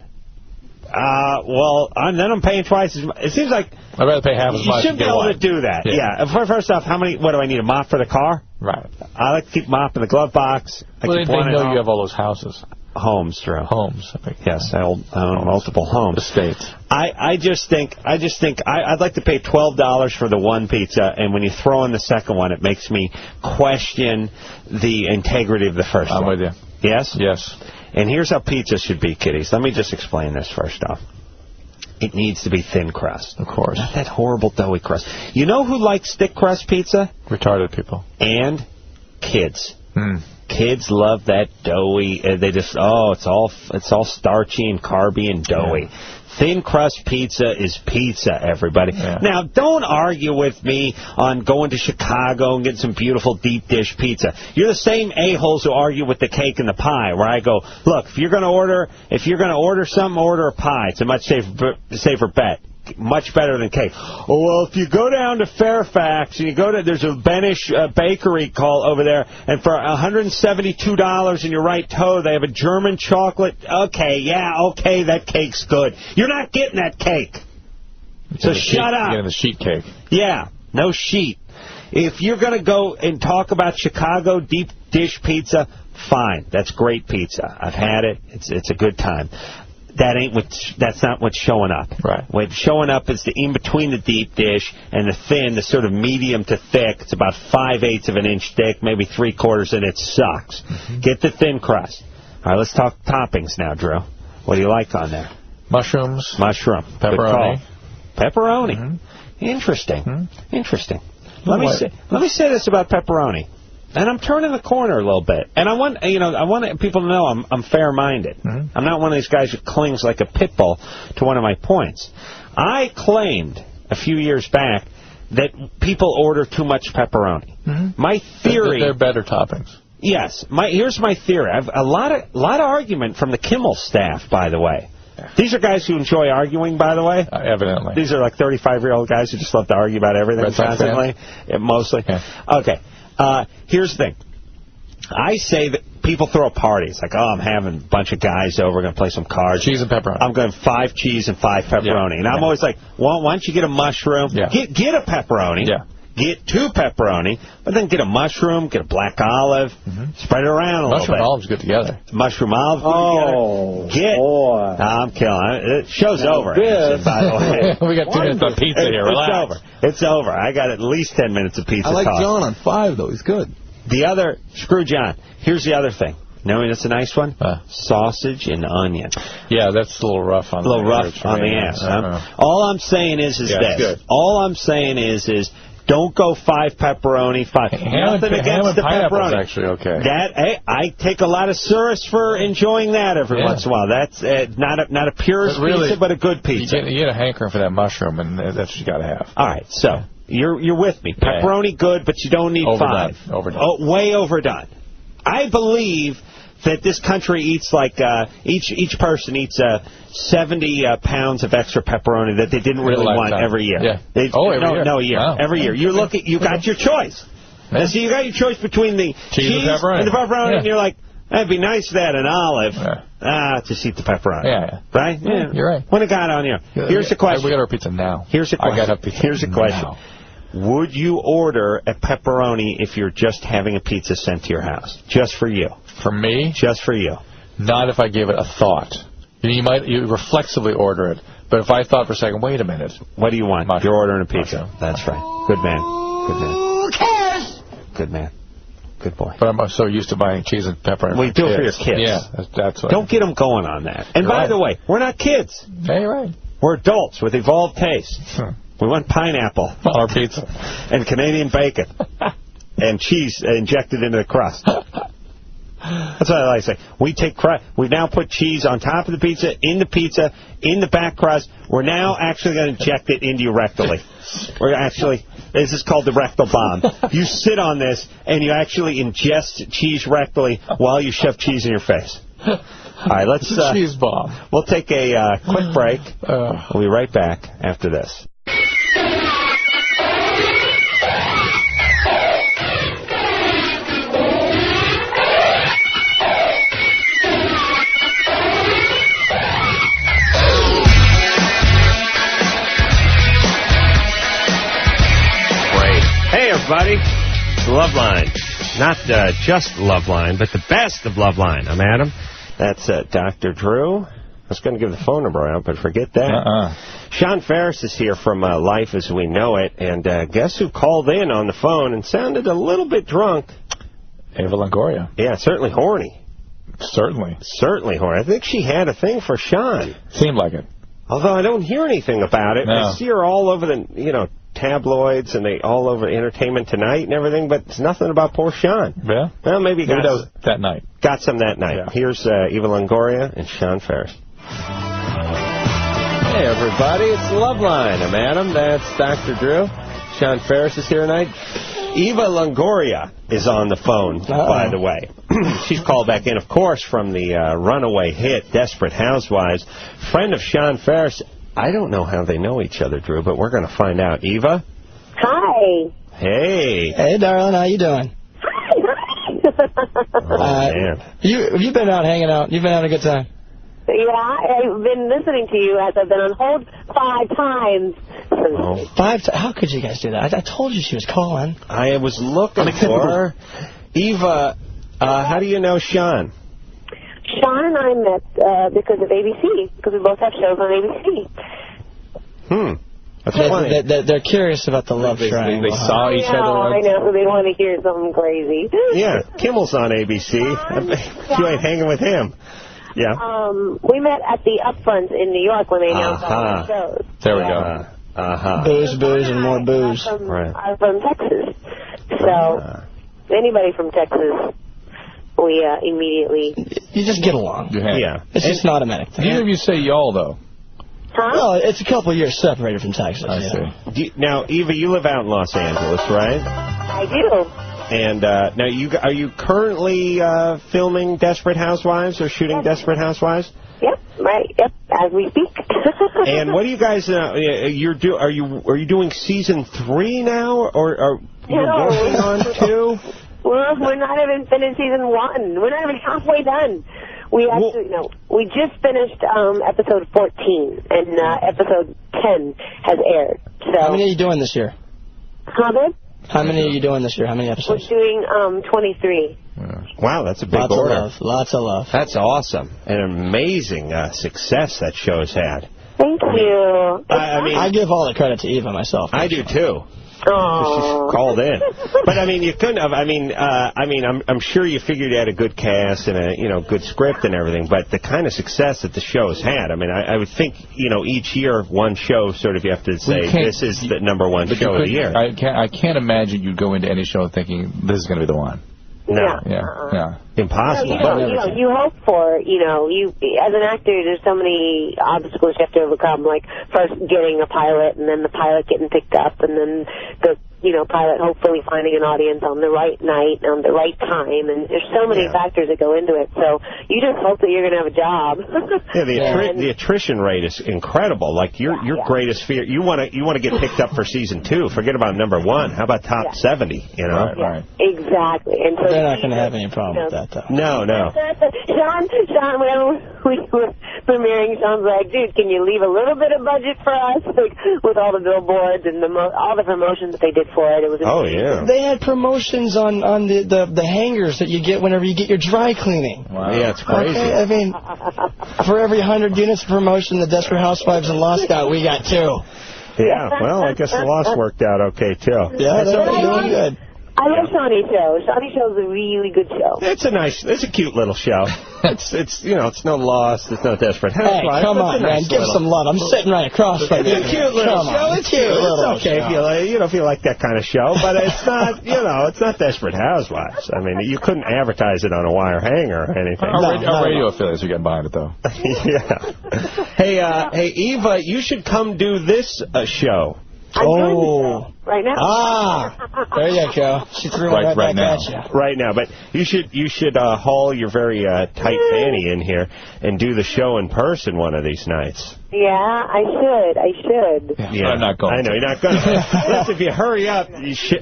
Well, then I'm paying twice as much. It seems like... I'd rather pay half as much. You should be able to do that. Yeah. First off, what do I need, a mop for the car? Right. I like to keep a mop in the glove box. Well, they know you have all those houses. Homes, Drew. Homes, I think. Yes, I own multiple homes. Estates. I just think I'd like to pay $12 for the one pizza, and when you throw in the second one, it makes me question the integrity of the first one. I'm with you. Yes? Yes. And here's how pizza should be, kiddies. Let me just explain this first off. It needs to be thin crust. Of course. Not that horrible doughy crust. You know who likes thick crust pizza? Retarded people. And kids. Kids love that doughy. They just, it's all starchy and carby and doughy. Yeah. Thin crust pizza is pizza, everybody. Yeah. Now, don't argue with me on going to Chicago and getting some beautiful deep dish pizza. You're the same a-holes who argue with the cake and the pie, where I go, look, if you're going to order something, order a pie. It's a much safer bet. Much better than cake. Oh, well, if you go down to Fairfax and there's a Benish bakery call over there, and for $172 in your right toe, they have a German chocolate. Okay, that cake's good. You're not getting that cake. So shut up. You're getting the sheet cake. Yeah, no sheet. If you're going to go and talk about Chicago deep dish pizza, fine. That's great pizza. I've had it. It's a good time. That's not what's showing up. Right. What's showing up is the in between the deep dish and the thin, the sort of medium to thick. It's about 5/8 of an inch thick, maybe 3/4, and it sucks. Get the thin crust. All right, let's talk toppings now, Drew. What do you like on there? Mushrooms. Mushroom. Pepperoni. Pepperoni. Interesting. Interesting. Let me say this about pepperoni. And I'm turning the corner a little bit. And I want people to know I'm fair-minded. I'm not one of these guys who clings like a pit bull to one of my points. I claimed a few years back that people order too much pepperoni. My theory... They're better toppings. Yes. Here's my theory. I have a lot of argument from the Kimmel staff, by the way. These are guys who enjoy arguing, by the way. Evidently. These are like 35-year-old guys who just love to argue about everything constantly. Mostly. Yeah. Okay. Here's the thing. I say that people throw parties. Like, I'm having a bunch of guys over. We're going to play some cards. Cheese and pepperoni. I'm going 5 cheese and 5 pepperoni. And I'm always like, why don't you get a mushroom? Get a pepperoni. Get 2 pepperoni. But then get a mushroom. Get a black olive. Spread it around a little bit. Mushroom olive's good together. Mushroom olive good together. Boy. I'm killing it. Show's over. By the way. We got 2 minutes on pizza here. Relax. It's over. I got at least 10 minutes of pizza. I like John on 5, though. He's good. Screw John. Here's the other thing. Knowing it's a nice one? Sausage and onion. Yeah, that's a little rough on the ass. All I'm saying is this. Good. All I'm saying is don't go 5 pepperoni, 5. Nothing against the pepperoni. Actually okay. I take a lot of solace for enjoying that every once in a while. That's not a purist pizza, but a good pizza. You get a hankering for that mushroom, and that's what you got to have. All right, so you're with me. Pepperoni good, but you don't need 5. Overdone. Way overdone. I believe that this country eats like each person eats 70 pounds of extra pepperoni that they didn't really want every year. Yeah. Every year. Wow. Every year. You got your choice. Yeah. So you got your choice between the cheese and the pepperoni, and you're like, that'd be nice if they had an olive. Just eat the pepperoni. Yeah. Right? Yeah. You're right. When it got on here. Here's the question. We got our pizza now. Here's the question. I got our pizza Here's the question. Now. Would you order a pepperoni if you're just having a pizza sent to your house? Just for you. For me? Just for you. Not if I give it a thought. You reflexively order it, but if I thought for a second, wait a minute. What do you want? You're ordering a pizza. Mushroom. That's right. Good man. Good man. Who cares? Good man. good boy. But I'm so used to buying cheese and pepper. We do it for your kids. Yeah, that's what. Don't get them going on that. And by the way, we're not kids. Yeah, you're right. We're adults with evolved tastes. We want pineapple. Or pizza. And Canadian bacon. And cheese injected into the crust. That's what I like to say. We've now put cheese on top of the pizza, in the back crust. We're now actually going to inject it into you rectally. This is called the rectal bomb. You sit on this, and you actually ingest cheese rectally while you shove cheese in your face. All right, let's... cheese bomb. We'll take a quick break. We'll be right back after this. Hey, everybody. It's Loveline. Not just Loveline, but the best of Loveline. I'm Adam. That's Dr. Drew. I was going to give the phone number out, but forget that. Sean Faris is here from Life as We Know It, and guess who called in on the phone and sounded a little bit drunk? Ava Longoria. Yeah, certainly horny. Certainly horny. I think she had a thing for Sean. Seemed like it. Although I don't hear anything about it. No. I see her all over the, tabloids and all over Entertainment Tonight and everything, but it's nothing about poor Sean. Yeah? Well, maybe that was that night. Got some that night. Yeah. Here's Eva Longoria and Sean Faris. Hey, everybody. It's Loveline. I'm Adam. That's Dr. Drew. Sean Faris is here tonight. Eva Longoria is on the phone, by the way. She's called back in, of course, from the runaway hit, Desperate Housewives. Friend of Sean Faris. I don't know how they know each other, Drew, but we're going to find out. Eva? Hi. Hey. Hey, darling. How you doing? Hi. Man. You've been out hanging out. You've been having a good time. Yeah, I've been listening to you as I've been on hold 5 times. Oh. 5 times? How could you guys do that? I told you she was calling. I was looking for her. Eva, how do you know Sean? Sean and I met because of ABC, because we both have shows on ABC. That's funny. They're curious about the love triangle. They saw each other. I know. They want to hear something crazy. Yeah, Kimmel's on ABC. You ain't hanging with him. Yeah. We met at the Upfronts in New York when they announced all the shows. There we go. Booze, and more booze. I'm from Texas. So anybody from Texas, we immediately... You just get along. Yeah. It's just an automatic thing. Neither of you say y'all, though. Huh? No, it's a couple of years separated from Texas. I see. Now, Eva, you live out in Los Angeles, right? I do. And now, are you currently filming Desperate Housewives or shooting Desperate Housewives? Yep, right. Yep, as we speak. And what do you guys? Are you doing season 3 now, or are you working on 2? We're not even finished season 1. We're not even halfway done. We actually we just finished episode 14, and episode 10 has aired. So how many are you doing this year? Huh, babe? How many are you doing this year? How many episodes? We're doing 23. Wow, that's a big order. Lots of love. That's awesome. An amazing success that show's had. Thank you. I give all the credit to Eva myself. I do too. Oh. She's called in. But I mean, you couldn't have. I'm sure you figured you had a good cast and a good script and everything. But the kind of success that the show's had, I would think each year one show sort of you have to say this is the #1 show of the year. I can't imagine you'd go into any show thinking this is going to be the one. No. Yeah. Impossible. You hope for, you as an actor, there's so many obstacles you have to overcome, like first getting a pilot and then the pilot getting picked up and then the pilot hopefully finding an audience on the right night, on the right time, and there's so many factors that go into it. So you just hope that you're going to have a job. The attrition rate is incredible. Like your greatest fear, you want to get picked up for season 2. Forget about #1. How about top 70? Right. Exactly. And so they're not going to have any problem with that, though. No. Sean, whenever we were premiering, Sean's like, dude, can you leave a little bit of budget for us, with all the billboards and all the promotions that they did for it? It was yeah. They had promotions on the hangers that you get whenever you get your dry cleaning. Wow. Yeah, it's crazy. Okay, I mean, for every 100 units of promotion, the Desperate Housewives and Lost got, we got 2. Yeah, well, I guess the Lost worked out okay, too. Yeah, they're doing good. I love Shawnee's show. Shawnee's show is a really good show. It's a cute little show. It's no Lost. It's no Desperate Housewives. Hey, come on, man. Give some love. I'm sitting right across from you. It's a cute little show. It's cute. It's okay if you like that kind of show, but it's not, it's not Desperate Housewives. I mean, you couldn't advertise it on a wire hanger or anything. Our radio affiliates are getting behind it, though. Yeah. Hey, Eva, you should come do this show. Right now. There you go. She threw it right now. At you. Right now, but you should haul your very tight fanny in here and do the show in person one of these nights. Yeah, I should. Yeah, I'm not going. I know you're not going. Plus, if you hurry up,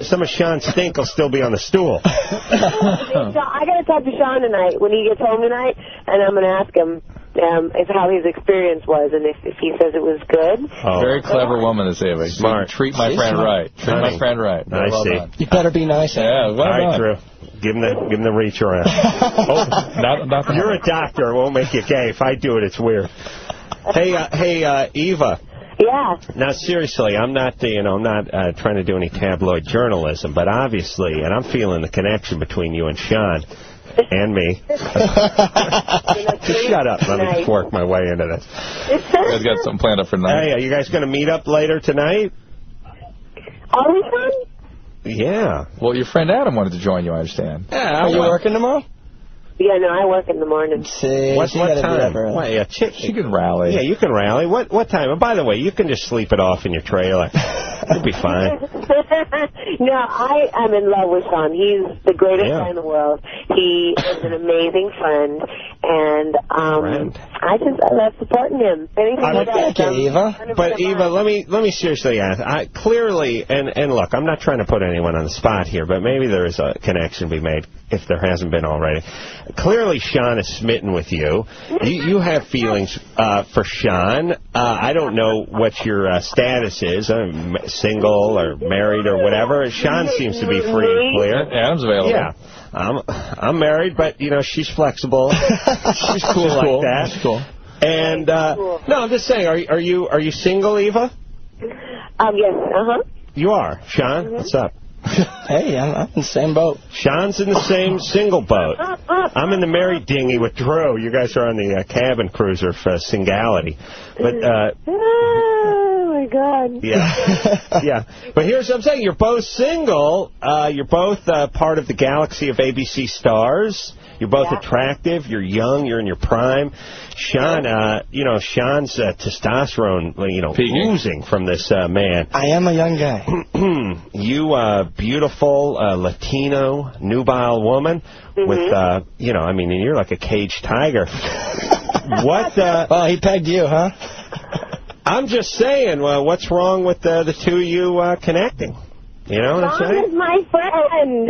some of Sean's stink will still be on the stool. I got to talk to Sean tonight when he gets home tonight, and I'm going to ask him how his experience was, and if he says it was good. Very clever woman, this Eva. Smart. Treat my friend right. Treat my friend right. I see. You better be nice. Yeah, well all right, Drew. Give him the reach around. You're a doctor. It won't make you gay. If I do it, it's weird. Hey, Eva. Yeah. Now, seriously, I'm not trying to do any tabloid journalism, but obviously, and I'm feeling the connection between you and Sean. And me. Just shut up. Let me work my way into this. You guys got something planned up for tonight? Hey, are you guys going to meet up later tonight? Are we fun? Yeah. Well, your friend Adam wanted to join you, I understand. Yeah. Are you working tomorrow? Yeah, no, I work in the morning. What time? She can rally. Yeah, you can rally. What time? And by the way, you can just sleep it off in your trailer. You'll be fine. No, I am in love with Sean. He's the greatest guy in the world. He is an amazing friend, and I love supporting him. Eva. But Eva, let me seriously ask. Clearly, and look, I'm not trying to put anyone on the spot here, but maybe there is a connection to be made if there hasn't been already. Clearly, Sean is smitten with you. You have feelings for Sean. I don't know what your status is, single or married or whatever. Sean seems to be free and clear. Adam's available. Yeah. I'm married, but, she's flexible. She's cool like that. She's cool. And, no, I'm just saying, are you single, Eva? Yes, You are. Sean, what's up? Hey, I'm in the same boat. Sean's in the same single boat. I'm in the married dinghy with Drew. You guys are on the cabin cruiser for singality. But, oh, my God. Yeah. But here's what I'm saying. You're both single. You're both part of the galaxy of ABC stars. You're both attractive. You're young. You're in your prime. Sean, Sean's testosterone, oozing from this man. I am a young guy. You, beautiful Latino, nubile woman with, you're like a caged tiger. What? Well, he pegged you, huh? I'm just saying, what's wrong with the two of you connecting? You know what I'm saying? Sean is my friend.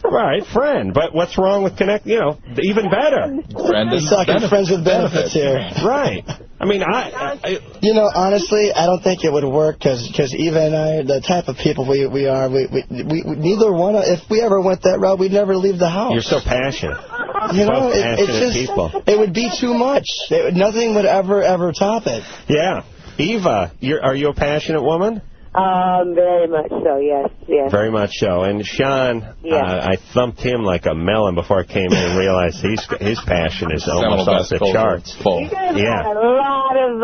Right, friend. But what's wrong with even better. We're talking friends with benefits here. Right. I mean, honestly, I don't think it would work because Eva and I, the type of people we are, we neither one. If we ever went that route, we'd never leave the house. You're so passionate. It would be too much. Nothing would ever top it. Yeah. Eva, are you a passionate woman? Very much so, yes. Very much so. And Sean, I thumped him like a melon before I came in and realized his passion is almost off the charts. You guys got a lot of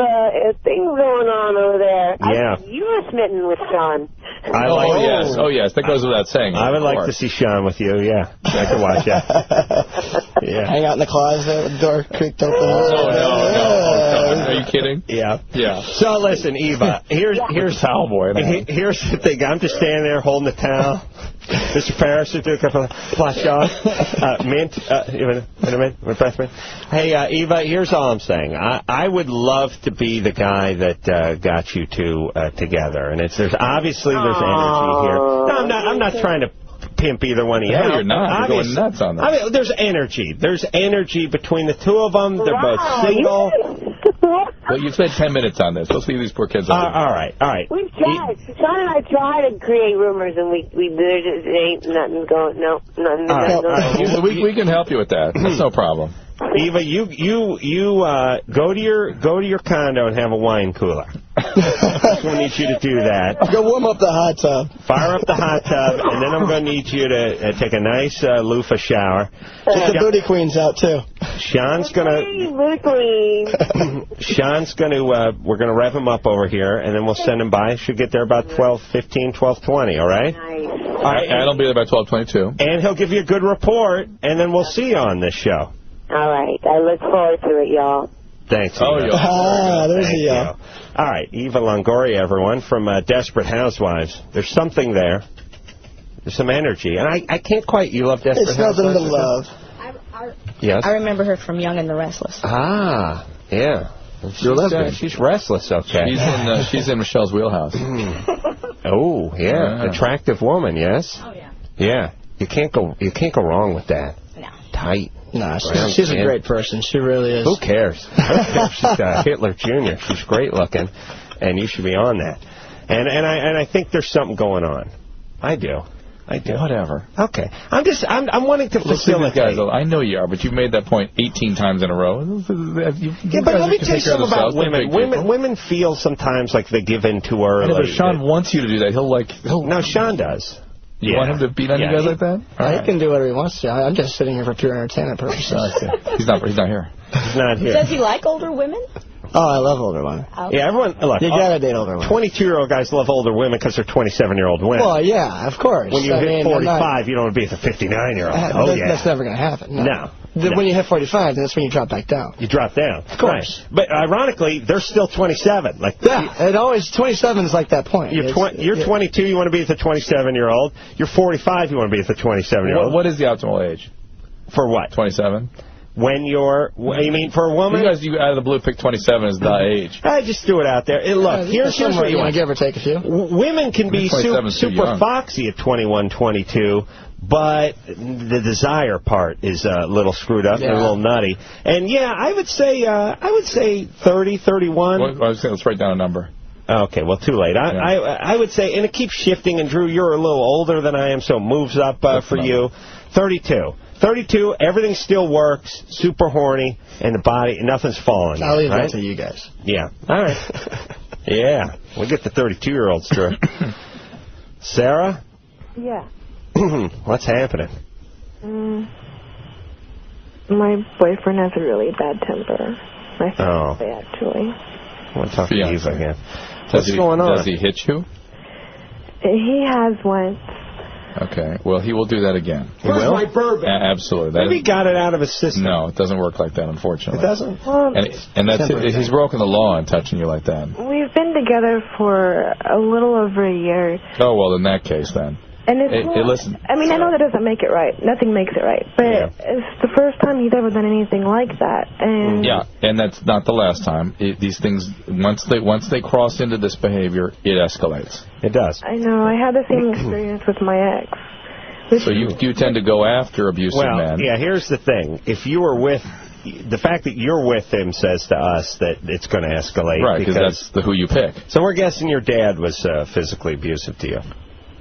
things going on over there. Yeah. You were smitten with Sean. Yes. That goes without saying. I would like to see Sean with you, yeah. I could watch that. Yeah. Hang out in the closet with the door creaked open. No. Are you kidding? Yeah. So listen, Eva, here's towel boy. Here's the thing. I'm just standing there holding the towel. Mr. Faris will do a couple of flush off. Mint. Hey, Eva, here's all I'm saying. I would love to be the guy that got you two together. And there's energy here. No, I'm not trying to pimp either one of you. No, you're not. You're going nuts on that. I mean, there's energy. There's energy between the two of them. They're both single. Well, you spent 10 minutes on this. Let's leave these poor kids alone. All right. We've tried. Sean and I tried to create rumors, and there just ain't nothing going. No, nothing. Right. We can help you with that. That's no problem. Eva, you go to your condo and have a wine cooler. We'll need you to do that. Go warm up the hot tub. Fire up the hot tub, and then I'm going to need you to take a nice loofah shower. Get the booty queens out, too. Sean's going to... Sean's going to... we're going to rev him up over here, and then we'll send him by. Should get there about 12:15, 12:20, all right? Nice. All right, I'll be there by 12:22. And he'll give you a good report, and then we'll see you on this show. All right. I look forward to it, y'all. Thanks, Oh, Eva. There's Thank a you. All right, Eva Longoria, everyone, from Desperate Housewives. There's something there. There's some energy. And I can't quite... You love Desperate Housewives? It's nothing to love. Yes? I remember her from Young and the Restless. Ah, yeah. She's restless, okay. She's in Michelle's wheelhouse. Oh, yeah. Attractive woman, yes? Oh, yeah. Yeah. You can't go wrong with that. No. Tight. No, she's a great person. She really is. Who cares? She's Hitler Jr. She's great looking, and you should be on that. And I think there's something going on. I do. Whatever. Okay. I'm wanting to facilitate. Guys, I know you are, but you've made that point 18 times in a row. But let me tell you something about women. Women feel sometimes like they give in too early. But Sean wants you to do that. No, Sean does. You want him to beat on you guys like that? He can do whatever he wants to. I'm just sitting here for pure entertainment purposes. He's not here. He's not here. Does he like older women? Oh, I love older women. Okay. Yeah, everyone, look. You gotta date older women. 22-year-old guys love older women because they're 27-year-old women. Well, yeah, of course. When you hit 45, you don't want to be with a 59-year-old. Oh, yeah. That's never going to happen. No. When you hit 45, then that's when you drop back down. You drop down. Of course. Right. But ironically, they're still 27. It always, 27 is like that point. You're 22, you want to be with a 27-year-old. You're 45, you want to be with a 27-year-old. What is the optimal age? For what? 27. When you mean for a woman? You out of the blue pick 27 as the age. I just threw it out there. Look, here's what you want to give or take a few. Women can be super foxy at 21, 22, but the desire part is a little screwed up and a little nutty. And yeah, I would say 30, 31. Let's write down a number. Okay, well, too late. I would say, and it keeps shifting, and Drew, you're a little older than I am, so it moves up for you. 32. 32, everything still works, super horny, and the body, nothing's falling. I'll leave that to you guys. Yeah. All right. Yeah. We'll get the 32-year-olds, Drew. Sarah? Yeah. What's happening? My boyfriend has a really bad temper. My fiance, actually. I want to talk to Eva again. What's going on? Does he hit you? He has once. Okay. Well, he will do that again. He will? My bourbon. Absolutely. Maybe he got it out of his system. No, it doesn't work like that, unfortunately. It doesn't? And that's it. He's broken the law in touching you like that. We've been together for a little over a year. Oh, well, in that case, then. And it's listen. I mean, I know that doesn't make it right. Nothing makes it right. But it's the first time he's ever done anything like that. And yeah, and that's not the last time. These things, once they cross into this behavior, it escalates. It does. I know. I had the same experience with my ex. So you tend to go after abusive men. Yeah, here's the thing. If you were with... The fact that you're with him says to us that it's going to escalate. Right, because that's who you pick. So we're guessing your dad was physically abusive to you.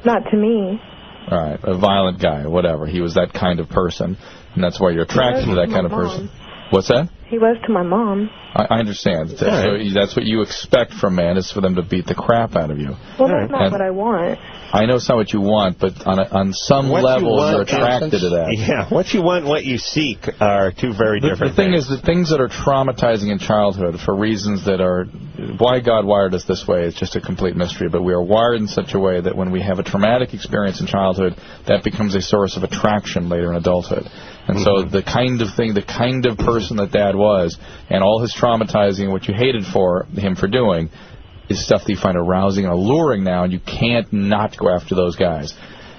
Not to me. All right, a violent guy, whatever. He was that kind of person, and that's why you're attracted to that kind of person. What's that? He was to my mom. I understand. So that's what you expect from man, is for them to beat the crap out of you. Well, that's not what I want. I know it's not what you want, but on some level you're attracted to that. Yeah, what you want and what you seek are two very different things. The thing is, the things that are traumatizing in childhood for reasons that are... Why God wired us this way is just a complete mystery, but we are wired in such a way that when we have a traumatic experience in childhood, that becomes a source of attraction later in adulthood. And so the kind of thing, the kind of person that Dad was, and all his traumatizing, what you hated him for doing, is stuff that you find arousing and alluring now, and you can't not go after those guys.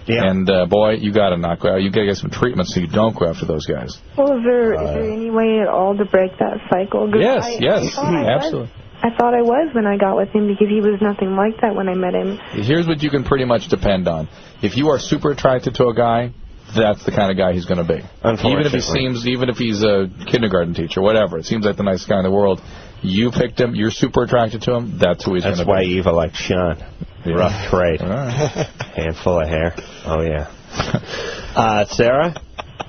Yeah. And, boy, you got to not go out. You got to get some treatment so you don't go after those guys. Well, is there any way at all to break that cycle? Yes, absolutely. I thought I was when I got with him, because he was nothing like that when I met him. Here's what you can pretty much depend on. If you are super attracted to a guy, that's the kind of guy he's going to be. Even if he's a kindergarten teacher, whatever, it seems like the nicest guy in the world. You picked him, you're super attracted to him, that's who he's going to be. That's why Eva liked Sean. Yeah. Rough trade. Handful of hair. Oh, yeah. Sarah?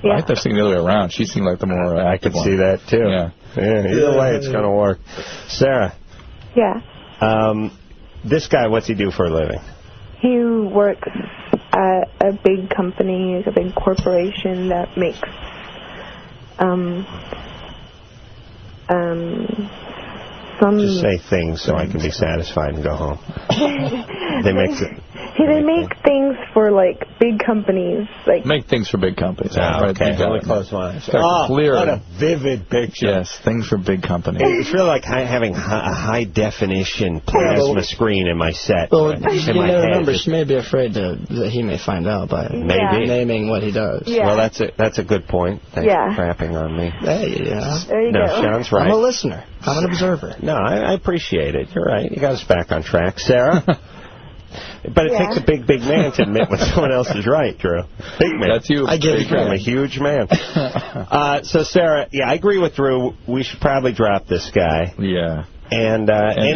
Yeah. I thought seeing the other way around. She seemed like the more active one. I could see that, too. Yeah. Either way, it's going to work. Sarah? Yeah. this guy, what's he do for a living? He works at a big company, a big corporation that makes some... Just say things so I can be satisfied and go home. They make things for, like, big companies. Like make things for big companies. Right, okay, really close lines. Clear. What a vivid picture. Yes, things for big companies. It's really like having a high-definition plasma screen in my set. Well, in you my know, head. remember, she may be afraid that he may find out by naming what he does. Yeah. Well, that's a good point. Thanks for crapping on me. Hey, yeah. There you go. Sean's right. I'm a listener. I'm an observer. No, I appreciate it. You're right. You got us back on track. Sarah? But it takes a big man to admit when someone else is right, Drew. Big man. That's you. I get it. I'm a huge man. So, Sarah, I agree with Drew. We should probably drop this guy. Yeah. And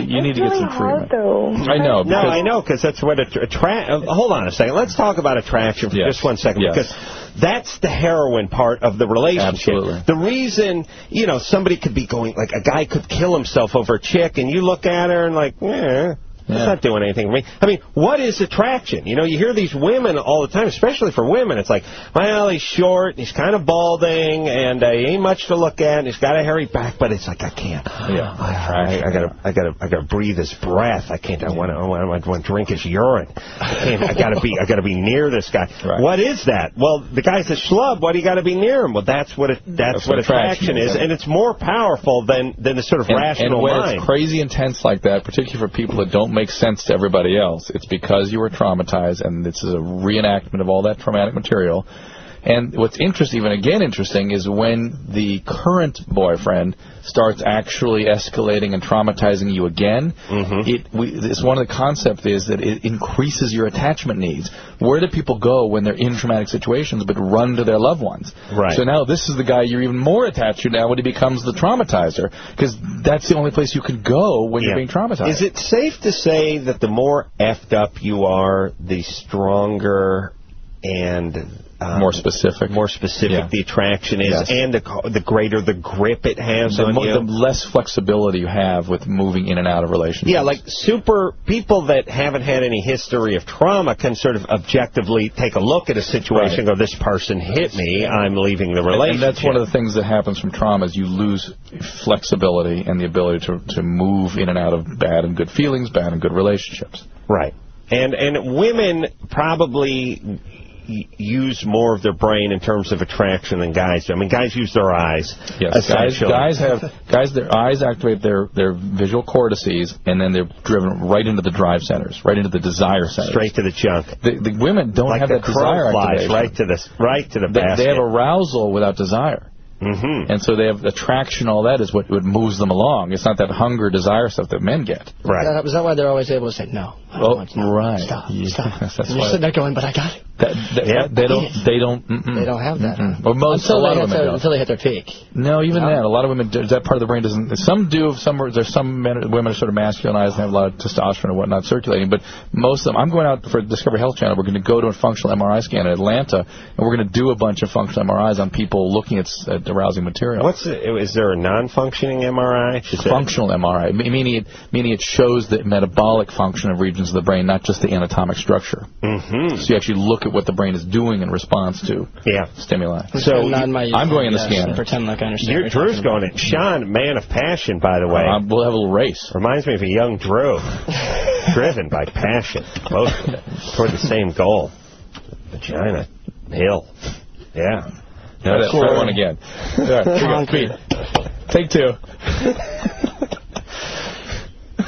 you need to get some treatment. Though. I know. No, I know, because that's what hold on a second. Let's talk about attraction for just 1 second, because that's the heroin part of the relationship. Absolutely. The reason, somebody could be going, like, a guy could kill himself over a chick, and you look at her and like, that's not doing anything for me. I mean, what is attraction? You hear these women all the time, especially for women. It's like, well, he's short, and he's kind of balding, and he ain't much to look at, and he's got a hairy back, but it's like, I can't. Yeah. I gotta breathe his breath. I can't. I want to drink his urine. I gotta be near this guy. Right. What is that? Well, the guy's a schlub. Why do you gotta be near him? Well, that's what attraction is, and it's more powerful than the sort of rational mind. And when mind. it's crazy intense like that, particularly for people that don't make sense to everybody else, it's because you were traumatized, and this is a reenactment of all that traumatic material. And what's interesting is when the current boyfriend starts actually escalating and traumatizing you again, it's one of the concepts is that it increases your attachment needs. Where do people go when they're in traumatic situations but run to their loved ones? Right. So now this is the guy you're even more attached to now when he becomes the traumatizer, because that's the only place you can go when you're being traumatized. Is it safe to say that the more effed up you are, the stronger and more specific the attraction is, and the greater the grip it has on you? The less flexibility you have with moving in and out of relationships. Yeah, like people that haven't had any history of trauma can sort of objectively take a look at a situation and go, this person hit me, I'm leaving the relationship. And that's one of the things that happens from trauma is you lose flexibility and the ability to move in and out of bad and good feelings, bad and good relationships. Right. And women probably use more of their brain in terms of attraction than guys do. I mean, guys use their eyes. Yes, their eyes activate their visual cortices, and then they're driven right into the drive centers, right into the desire centers. Straight to the junk. The women don't have that desire activation. Right to the basket. They have arousal without desire. And so they have attraction, all that is what moves them along. It's not that hunger, desire stuff that men get. Right. Is that why they're always able to say, no? Right. Stop. That's and you're sitting there going, but I got it. They don't have that. Well, until they hit their peak. No, even then, a lot of women, that part of the brain doesn't. Some do. There's some women are sort of masculinized and have a lot of testosterone and whatnot circulating. But most of them, I'm going out for Discovery Health Channel. We're going to go to a functional MRI scan in Atlanta, and we're going to do a bunch of functional MRIs on people looking at arousing material. Is there a non-functioning MRI? Functional MRI, meaning it shows the metabolic function of regions of the brain, not just the anatomic structure. So you actually look at what the brain is doing in response to stimuli. So I'm going in the scanner. Pretend like I understand. Drew's going in. Sean, man of passion, by the way. We'll have a little race. Reminds me of a young Drew, driven by passion, both toward the same goal. Vagina, hill. Yeah. No, try one again. Concrete. Take two.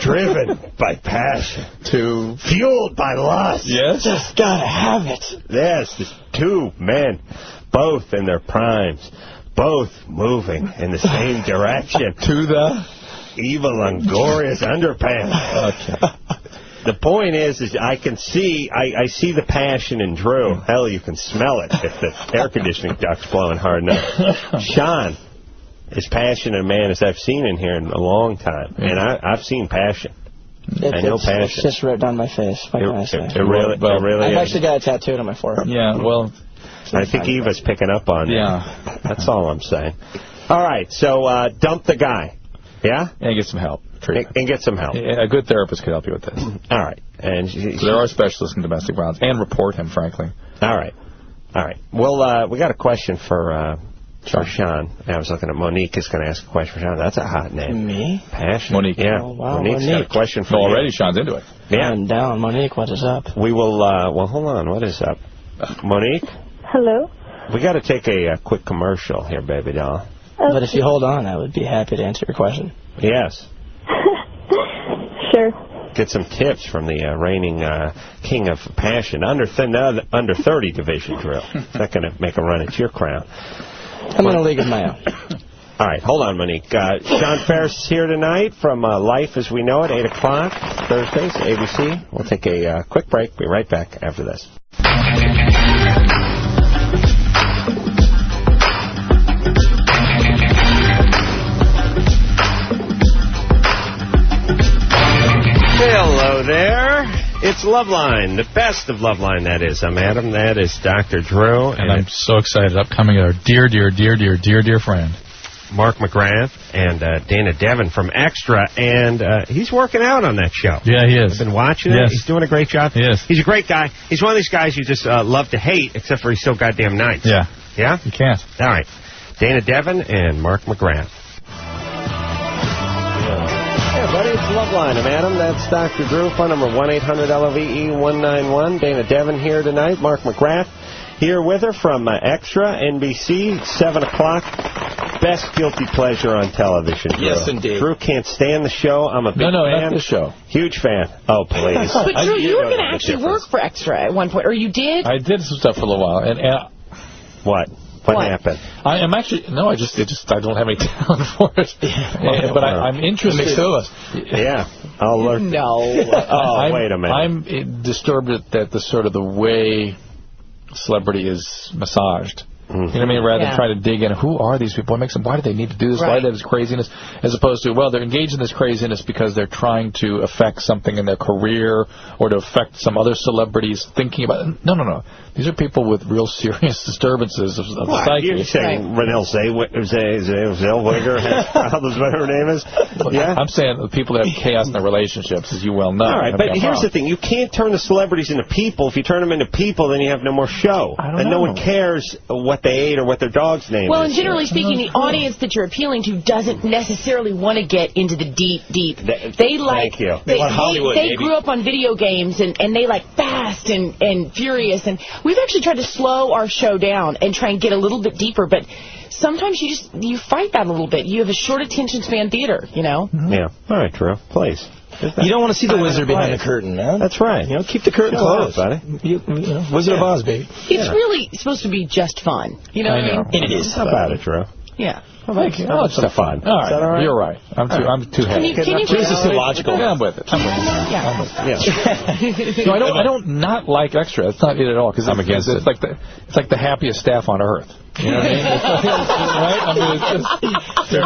Driven by passion. Fueled by lust. Yes. Just gotta have it. Yes, there's two men, both in their primes, both moving in the same direction. To the evil and glorious underpants. Okay. The point is I can see, I see the passion in Drew. Hell, you can smell it if the air conditioning duct's blowing hard enough. Sean is passionate a man as I've seen in here in a long time. And I've seen passion. I know passion. It's just wrote down my face. What can I say? It really I've actually got it tattooed on my forehead. Yeah, well, I think Eva's picking up on that. Yeah. That's all I'm saying. All right, so dump the guy. Yeah? And get some help. And get some help. A good therapist could help you with this. All right. And so there are specialists in domestic violence. And report him, frankly. All right. Well, we got a question for Sean. I was looking at Monique is going to ask a question for Sean. That's a hot name. Me? Passion. Monique. Yeah. Oh, wow, Monique's got a question for you. Already Sean's into it. Yeah. I'm down. Monique, what is up? We will, well, hold on. What is up? Monique? Hello? We got to take a quick commercial here, baby doll. Okay. But if you hold on, I would be happy to answer your question. Yes. Sure. Get some tips from the reigning king of passion. Under 30 division drill. It's not going to make a run at your crown. I'm in a league of my own. All right, hold on, Monique. Sean Faris is here tonight from Life as We Know It, 8 o'clock, Thursdays, ABC. We'll take a quick break. Be right back after this. Hello there. It's Loveline, the best of Loveline, that is. I'm Adam, that is Dr. Drew. And I'm so excited. Upcoming our dear friend, Mark McGrath and Dayna Devon from Extra. And he's working out on that show. Yeah, he is. I've been watching it. He's doing a great job. Yes. He's a great guy. He's one of these guys you just love to hate, except for he's so goddamn nice. Yeah. Yeah? You can't. All right. Dayna Devon and Mark McGrath. Yeah, buddy, it's Loveline. I'm Adam. That's Dr. Drew. Phone number 1-800-LOVE-191. Dayna Devon here tonight. Mark McGrath here with her from Extra, NBC, 7 o'clock. Best guilty pleasure on television, Drew. Yes, indeed. Drew can't stand the show. I'm a big fan. Not the show. Huge fan. Oh, please. But Drew, you were going to actually work for Extra at one point, or you did? I did some stuff for a little while. And What? What happened? I am actually I don't have any talent for it. But I'm interested. Mix of us. Yeah, I'll learn. No. Wait a minute. I'm disturbed at the way celebrity is massaged. You know what I mean? Rather than try to dig in, who are these people? Why do they need to do this? Why do they have this craziness? As opposed to, well, they're engaged in this craziness because they're trying to affect something in their career or to affect some other celebrities thinking about it. No. These are people with real serious disturbances of the psyche. You're saying Renelle Zellweger, how her name is? Yeah? I'm saying the people that have chaos in their relationships, as you well know. All right, but here's the thing. You can't turn the celebrities into people. If you turn them into people, then you have no more show. And no one cares what they ate or what their dog's name is. Well, and generally speaking, the audience that you're appealing to doesn't necessarily want to get into the deep. They like... Thank you. They want Hollywood, they grew up on video games, and they like fast and furious, and we've actually tried to slow our show down and try and get a little bit deeper, but sometimes you fight that a little bit. You have a short attention span theater, you know? Yeah. All right, Drew, please. You don't want to see the wizard behind the curtain, man. That's right. You know, keep the curtain closed, buddy. Wizard of Oz, baby. It's really supposed to be just fun. You know what I mean? It is. How about it, Drew? Yeah. Thank you. It's fun. All right. Is that all right? You're right. I'm too heavy. Can you This is too logical. Yeah, I'm with it. Yeah. No, I don't not like Extra. That's not it at all. Because I'm against it. It's like the happiest staff on earth. You know what I mean? Right? I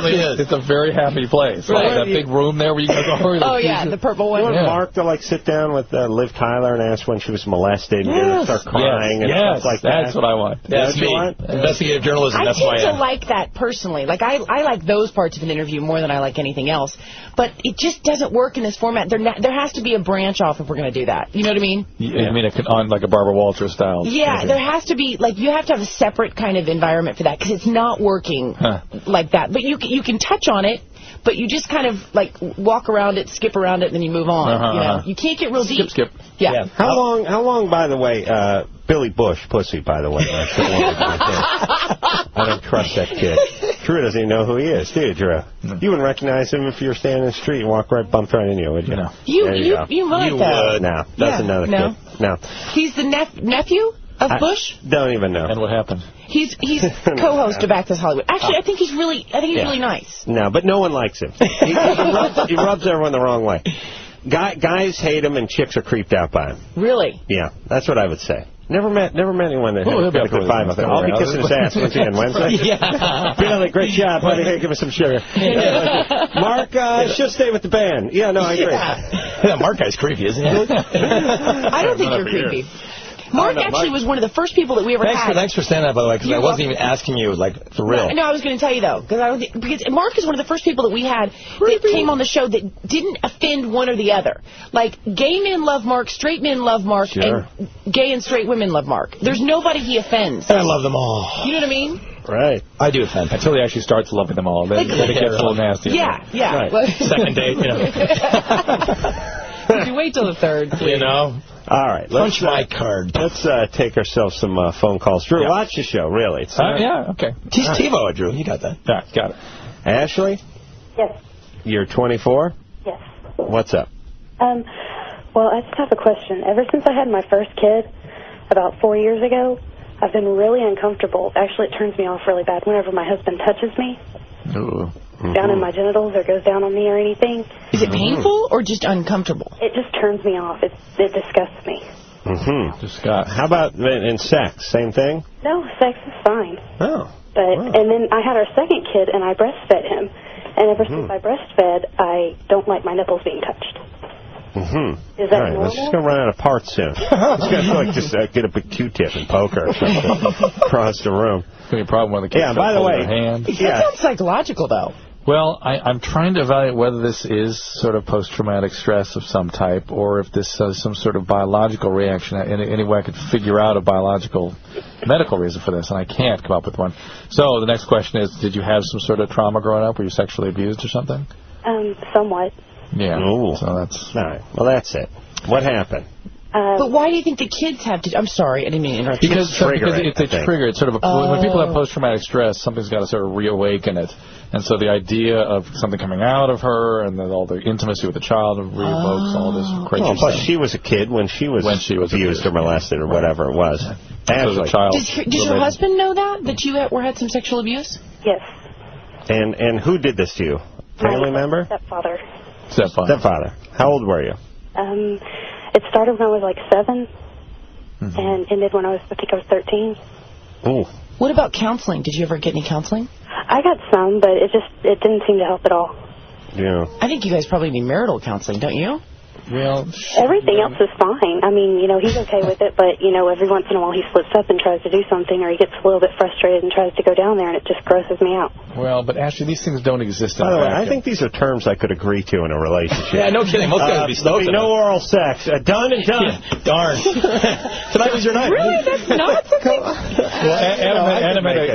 mean, it's a very happy place. Right. That big room there where you go. The purple one. You want Mark to sit down with Liv Tyler and ask when she was molested and start crying and stuff like that? That's what I want. That's me. Investigative journalism. That's why I tend to like that personally. Like I like those parts of an interview more than I like anything else. But it just doesn't work in this format. There has to be a branch off if we're going to do that. You know what I mean? I mean, on like a Barbara Walters style. Yeah, there has to be you have to have a separate kind of environment for that because it's not working like that. But you can touch on it, but you just kind of walk around it, skip around it, and then you move on. You know, you can't get real deep. Skip. Yeah. How long? By the way, Billy Bush, pussy. By the way, I don't trust that kid. Drew doesn't even know who he is, do you, Drew? You wouldn't recognize him if you were standing in the street and bumped right into you, would you? No. You might though. No, that's another kid. No. He's the nephew of Bush? Don't even know. And what happened? He's co-host of Access Hollywood. Actually, I think he's really nice. No, but no one likes him. He rubs everyone the wrong way. Guys hate him and chicks are creeped out by him. Really? Yeah, that's what I would say. Never met anyone that had a good five up there. I'll be kissing his ass once again Wednesday. Billy, great job, buddy. Hey, give us some sugar. Mark, should stay with the band. Yeah, no, I agree. That Mark guy's creepy, isn't he? I don't think you're creepy. Mark actually was one of the first people that we ever had. Thanks for saying that, by the way, because I wasn't even asking you, like, for real. No, I was going to tell you, though, because Mark is one of the first people that we had that came on the show that didn't offend one or the other. Like, gay men love Mark, straight men love Mark, and gay and straight women love Mark. There's nobody he offends. And I love them all. You know what I mean? Right. I do offend. Until he actually starts loving them all. Then it gets a little nasty. Yeah. Right. Second date, you know. If you wait till the third. You know. All right. Punch my card. Let's take ourselves some phone calls. Drew, watch the show, really. Yeah, okay. Teach TiVo, Drew. You got that. Yeah, got it. Ashley? Yes. You're 24? Yes. What's up? Well, I just have a question. Ever since I had my first kid, about 4 years ago, I've been really uncomfortable. Actually, it turns me off really bad whenever my husband touches me. Ooh. Down in my genitals or goes down on me or anything. Is it painful or just uncomfortable? It just turns me off. It disgusts me. How about in sex? Same thing? No, sex is fine. Oh. And then I had our second kid, and I breastfed him. And ever since I breastfed, I don't like my nipples being touched. Is that normal? Let's just go run out of parts soon. It's going to get a big Q-tip and poke her or something across the room. It's going to be a problem when the kids by the way, that sounds psychological, though. Well, I'm trying to evaluate whether this is sort of post-traumatic stress of some type or if this is some sort of biological reaction. Any way I could figure out a biological medical reason for this, and I can't come up with one. So the next question is, did you have some sort of trauma growing up? Were you sexually abused or something? Somewhat. Yeah. Ooh. So that's... All right. Well, that's it. What happened? But why do you think the kids have to... I'm sorry, I didn't mean to interrupt you. Because it's a trigger. It's sort of when people have post-traumatic stress, something's got to sort of reawaken it. And so the idea of something coming out of her and then all the intimacy with the child reevokes all this crazy stuff. Plus, she was a kid when she was abused or molested or whatever it was. As a child. Does your husband know that you had some sexual abuse? Yes. And who did this to you? Family member? Stepfather. Stepfather. How old were you? It started when I was like 7 and ended when I think I was 13. Ooh. What about counseling? Did you ever get any counseling? I got some, but it didn't seem to help at all. Yeah. I think you guys probably need marital counseling, don't you? Well, everything else is fine. I mean, he's okay with it, but, every once in a while he slips up and tries to do something, or he gets a little bit frustrated and tries to go down there, and it just grosses me out. Well, but Ashley, these things don't exist in By the way, vacuum. I think these are terms I could agree to in a relationship. Yeah, no kidding. Most guys would be stoked. No oral sex. Done and done. Yeah, darn. Tonight was your night. Really? That's not something?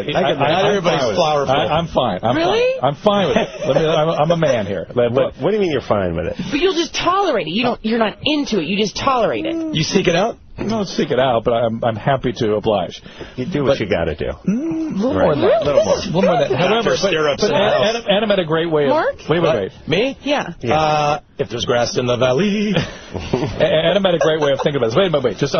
Not everybody's flower. I'm fine. Really? I'm fine with it. I'm a man here. What do you mean you're fine with it? But you'll just tolerate it. You're not into it. You just tolerate it. You seek it out? I don't seek it out, but I'm happy to oblige. You do what you got to do. A little more than that. However, Adam had a great way of... Mark? Wait. Me? Yeah. If there's grass in the valley. Adam had a great way of thinking about this. Wait. Just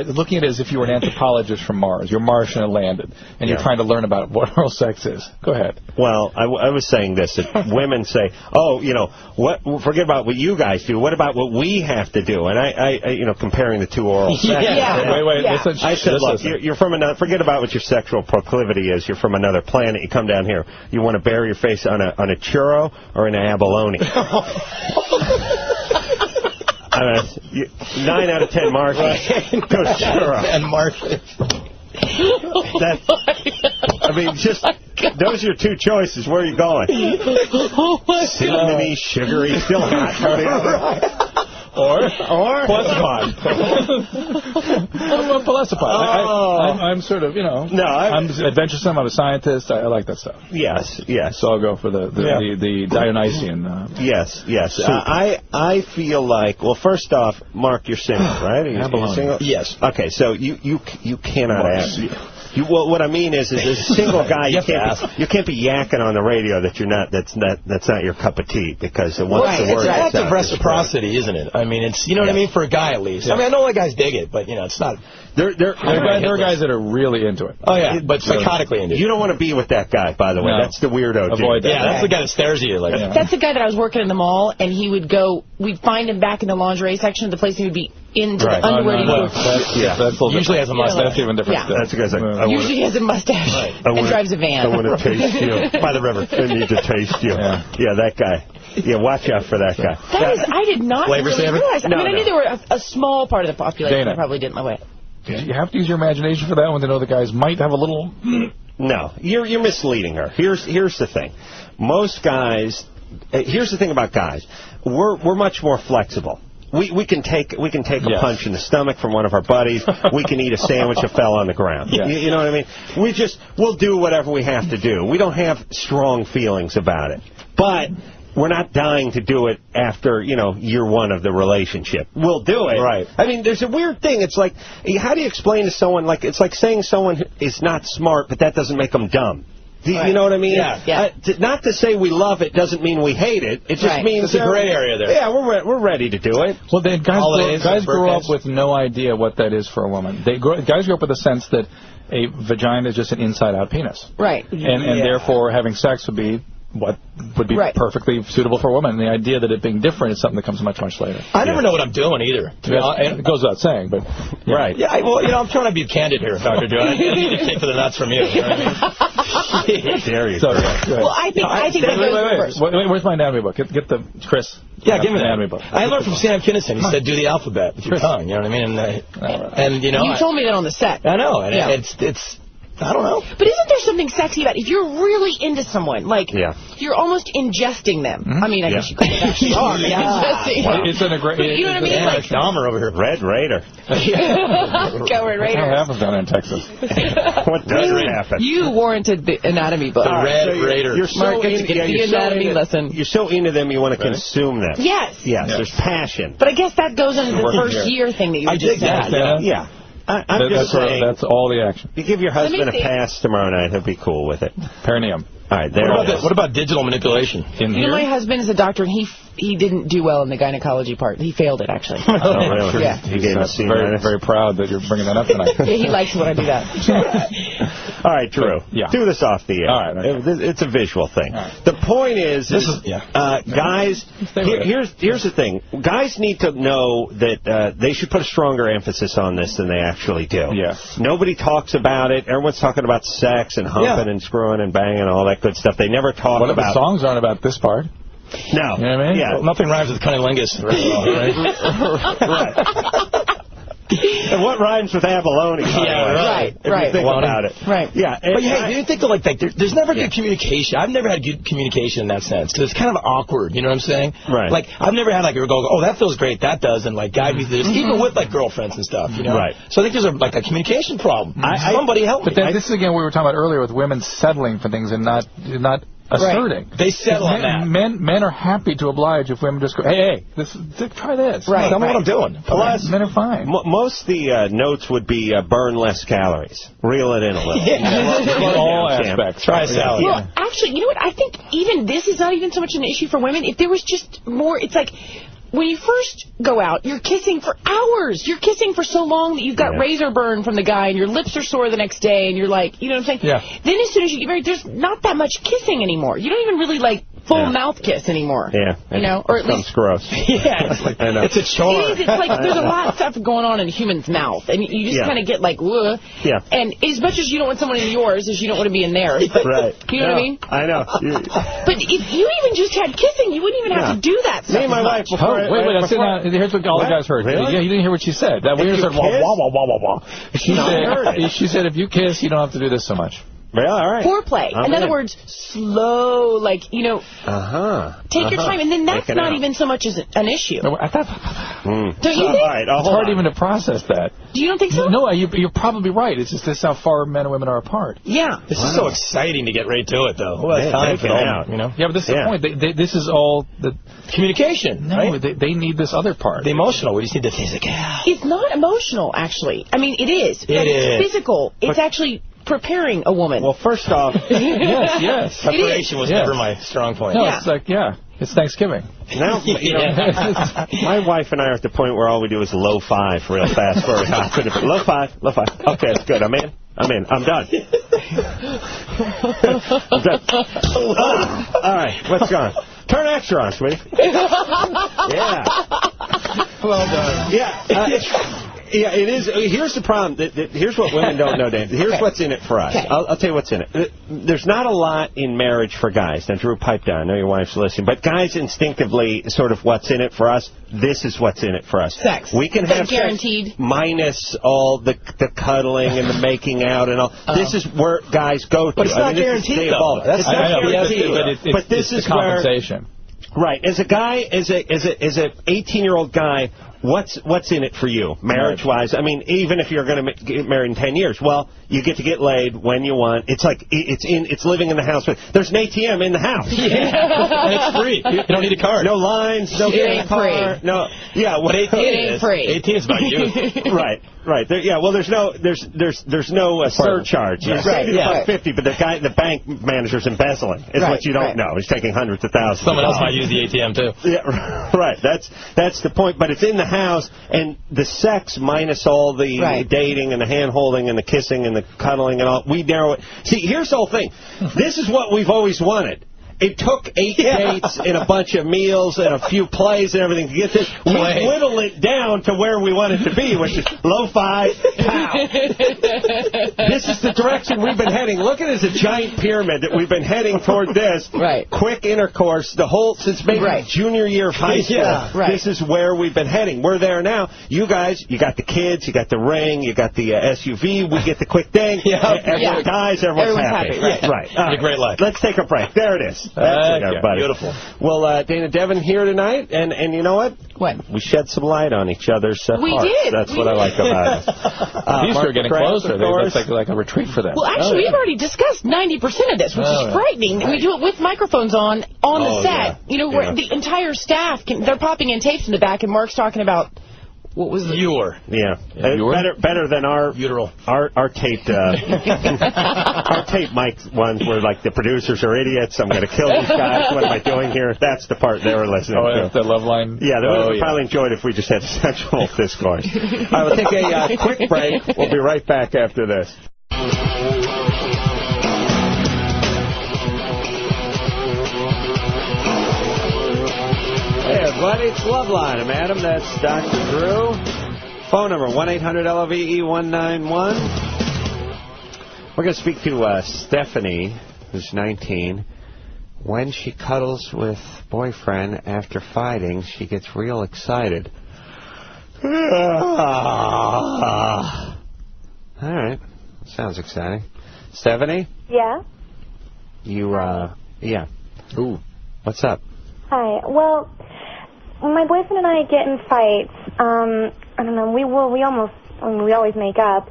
looking at it as if you were an anthropologist from Mars. You're Martian and landed, and you're trying to learn about what oral sex is. Go ahead. Well, I was saying this, that women say, forget about what you guys do. What about what we have to do? And I comparing the two oral sex. Yeah. Wait. Yeah. I said, look, you're from another, forget about what your sexual proclivity is. You're from another planet. You come down here. You want to bury your face on a churro or in an abalone? 9 out of 10 Martians go churro. And Martians. Those are your two choices. Where are you going? Cinnamony, sugary, still hot. Or Palesapod. I'm sort of, I'm adventuresome. I'm a scientist. I like that stuff. Yes. So I'll go for the Dionysian. Yes. I feel like, well, first off, Mark, you're single, right? You're single? Yes. Okay, so you cannot ask. What I mean is as a single guy, you can't be yakking on the radio that you're not. That's not your cup of tea, because once the word gets out, reciprocity, isn't it? I mean, it's what I mean, for a guy at least. Yeah. I mean, I know guys dig it, but it's not. There are guys that are really into it. Oh yeah, but psychotically into it. You don't want to be with that guy, by the way. No. That's the weirdo. Avoid that. Yeah, that's the guy that stares at you like. That's the guy that I was working in the mall, and he would go. We'd find him back in the lingerie section of the place. He would be into the underwear. Usually has a mustache. That's even different. That's the guy's like. Usually has a mustache and drives a van. I want to taste you by the river. I need to taste you. Yeah, that guy. Yeah, watch out for that guy. I did not really realize. I knew they were a small part of the population. Dayna. I probably didn't know it. You have to use your imagination for that one to know the guys might have a little... No, you're misleading her. Here's the thing. Most guys... here's the thing about guys. We're much more flexible. We can take a punch in the stomach from one of our buddies. We can eat a sandwich that fell on the ground. Yeah. You know what I mean? We'll do whatever we have to do. We don't have strong feelings about it. But we're not dying to do it after, year one of the relationship. We'll do it. Right. I mean, there's a weird thing. It's like, how do you explain to someone, it's like saying someone is not smart, but that doesn't make them dumb. You know what I mean? Yeah. Not to say we love it doesn't mean we hate it. It just means there's a gray area there. Yeah, we're ready to do it. Well, then guys grow up with no idea what that is for a woman. Guys grow up with a sense that a vagina is just an inside-out penis. Right. And therefore having sex would be what would be perfectly suitable for a woman. And the idea that it being different is something that comes much, much later. I never know what I'm doing either. It goes without saying, but... Right. Yeah, I'm trying to be candid here, Dr. Joe. I need to kick for the nuts from you. You know what I mean? How dare you? Well, I think that goes wait, where's my anatomy book? Get the... Chris. Yeah, give me the anatomy book. I learned from Sam Kinison. He said, do the alphabet with your tongue. You know what I mean? And you told me that on the set. I know. And it's I don't know. But isn't there something sexy about it? If you're really into someone, you're almost ingesting them. Mm-hmm. I mean, I guess you could actually are. It's in a great... You know what I mean? Like Dahmer over here. Red Raider. Go Red Raider. What happens down in Texas? What does happen? You warranted the anatomy book. The Red Raider. You're so anatomy lesson. You're so into them, you want to consume them. Yes. Yes, there's passion. But I guess that goes into the first year thing that you were just saying. Yeah. I'm just saying. That's all the action. You give your husband a pass tomorrow night, he'll be cool with it. Perineum. All right, there what about digital manipulation? My husband is a doctor, and he didn't do well in the gynecology part. He failed it, actually. Oh, really? Yeah. He gave us very, very proud that you're bringing that up tonight. Yeah, he likes when I do that. All right, Drew. Do this off the air. All right. Okay. It's a visual thing. Right. The point is guys, here's the thing. Guys need to know that they should put a stronger emphasis on this than they actually do. Yeah. Nobody talks about it. Everyone's talking about sex and humping and screwing and banging and all that good stuff. They never talk about... the songs aren't about this part. No. You know what I mean? Yeah. Well, nothing rhymes with cunnilingus. Right. And what rhymes with abalone? Right. If you think about it. Right. Yeah. But hey, you think that there's never good communication. I've never had good communication in that sense because it's kind of awkward. You know what I'm saying? Right. Like I've never had a girl go, oh, that feels great, that does, and guide me through this. Even with girlfriends and stuff. You know. Right. So I think there's a communication problem. Somebody help me. But then this is again what we were talking about earlier with women settling for things and not asserting. They settle on that. Men are happy to oblige if women just go, hey, try this. Right. Tell me what I'm doing. Plus, men are fine. Most of the notes would be burn less calories. Reel it in a little. All aspects. Try a salad. Well, actually, you know what? I think even this is not even so much an issue for women. If there was just more, it's like... When you first go out, you're kissing for hours. You're kissing for so long that you've got razor burn from the guy, and your lips are sore the next day, and you're like, you know what I'm saying? Yeah. Then as soon as you get married, there's not that much kissing anymore. You don't even really, full mouth kiss anymore. Yeah. You know? Or at least... gross. Yeah. I know. It's a chore. It is. It's like there's a lot of stuff going on in a human's mouth, and you just kind of get whoa. Yeah. And as much as you don't want someone in yours, as you don't want to be in theirs. But, right. You know what I mean? I know. But if you even just had kissing, you wouldn't even have to do that stuff. Me and my wife before... Here's what all the guys heard. Really? Yeah, you didn't hear what she said. That weird said, wah, wah, wah, wah, wah. She said, if you kiss, you don't have to do this so much. Yeah, all right. Foreplay. In other words, slow, take your time, and then that's not even so much as an issue. No, I thought, don't you think? All right, it's hard even to process that. Do you don't think so? No, you're probably right. It's just this how far men and women are apart. Yeah. This is so exciting to get right to it, though. Who has time for that? You know? Yeah, but this is the point. This is all the communication. No, right? they need this other part. The emotional. We just need the physical. It's not emotional, actually. I mean, it is. It's physical. It's actually preparing a woman. Well, first off, yes. Preparation was never my strong point. No, it's Thanksgiving. Now, my wife and I are at the point where all we do is low five real fast. Low five. Okay, it's good. I'm in. I'm done. All right, what's going on? Turn extra on, sweetie. Yeah. Well done. Yeah. Yeah, it is. Here's the problem. Here's what women don't know, Dan. Here's what's in it for us. I'll tell you what's in it. There's not a lot in marriage for guys. Now, Drew, pipe down. I know your wife's listening. But guys instinctively, sort of what's in it for us, this is what's in it for us. Sex. We can have guaranteed. Sex minus all the cuddling and the making out and all. This is where guys go to. But it's not guaranteed, though. It's not guaranteed. But this is compensation. Right. As a guy, as a 18-year-old guy, what's in it for you, marriage-wise? I mean, even if you're going to get married in 10 years, well, you get to get laid when you want. It's like it's living in the house. There's an ATM in the house. And it's free. You don't need a card. No lines. No car. No. Yeah. What ATM is? ATM is about you. Right. There's no surcharge. Right. Yeah. $50, but the bank manager's embezzling. Is what you don't know. He's taking hundreds of thousands. Someone else might use the ATM too. Yeah. Right. That's the point. But it's in the house, and the sex minus all the dating and the hand-holding and the kissing and the cuddling and all, we narrow it. See, here's the whole thing. This is what we've always wanted. It took 8 dates and a bunch of meals and a few plays and everything to get this. We whittled it down to where we want it to be, which is lo-fi, pow. This is the direction we've been heading. Look at it as a giant pyramid that we've been heading toward this. Quick intercourse, since maybe junior year of high school. This is where we've been heading. We're there now. You guys, you got the kids, you got the ring, you got the SUV, we get the quick thing. Everyone dies, everyone's happy. Right. A great life. Let's take a break. There it is. That's it, everybody. Beautiful. Well, Dayna, Devon here tonight, and you know what? What? We shed some light on each other's hearts. We did. That's what I like about it. These are getting closer. That's like a retreat for them. Well, actually, we've already discussed 90% of this, which is frightening. We do it with microphones on the set. You know, where the entire staff, they're popping in tapes in the back, and Mark's talking about... What was it? Better than our taped our tape mic ones where like the producers are idiots. I'm going to kill these guys. What am I doing here? That's the part they were listening to. The Loveline. Yeah, they would have probably enjoyed it if we just had sexual discourse. I will take a quick break. We'll be right back after this. Hey, everybody, it's Loveline. I'm Adam. That's Dr. Drew. Phone number, 1-800-LOVE-191. We're going to speak to Stephanie, who's 19. When she cuddles with boyfriend after fighting, she gets real excited. All right. Sounds exciting. Stephanie? Yeah? Yeah. Ooh. What's up? Hi. Well... my boyfriend and I get in fights. I don't know. We always make up,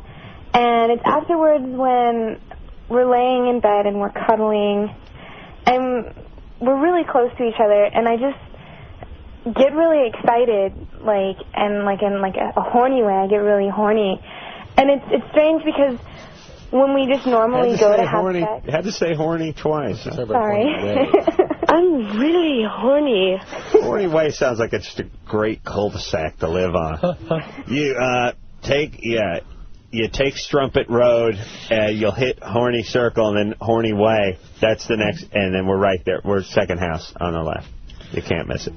and it's afterwards when we're laying in bed and we're cuddling, and we're really close to each other, and I just get really excited, in a horny way. I get really horny, and it's strange because when we just normally go to have sex. Had to say horny twice. Sorry. I'm really horny. Horny way sounds like it's just a great cul-de-sac to live on. You take Strumpet Road, you'll hit Horny Circle, and then Horny Way. That's the next, and then we're right there. We're second house on the left. You can't miss it.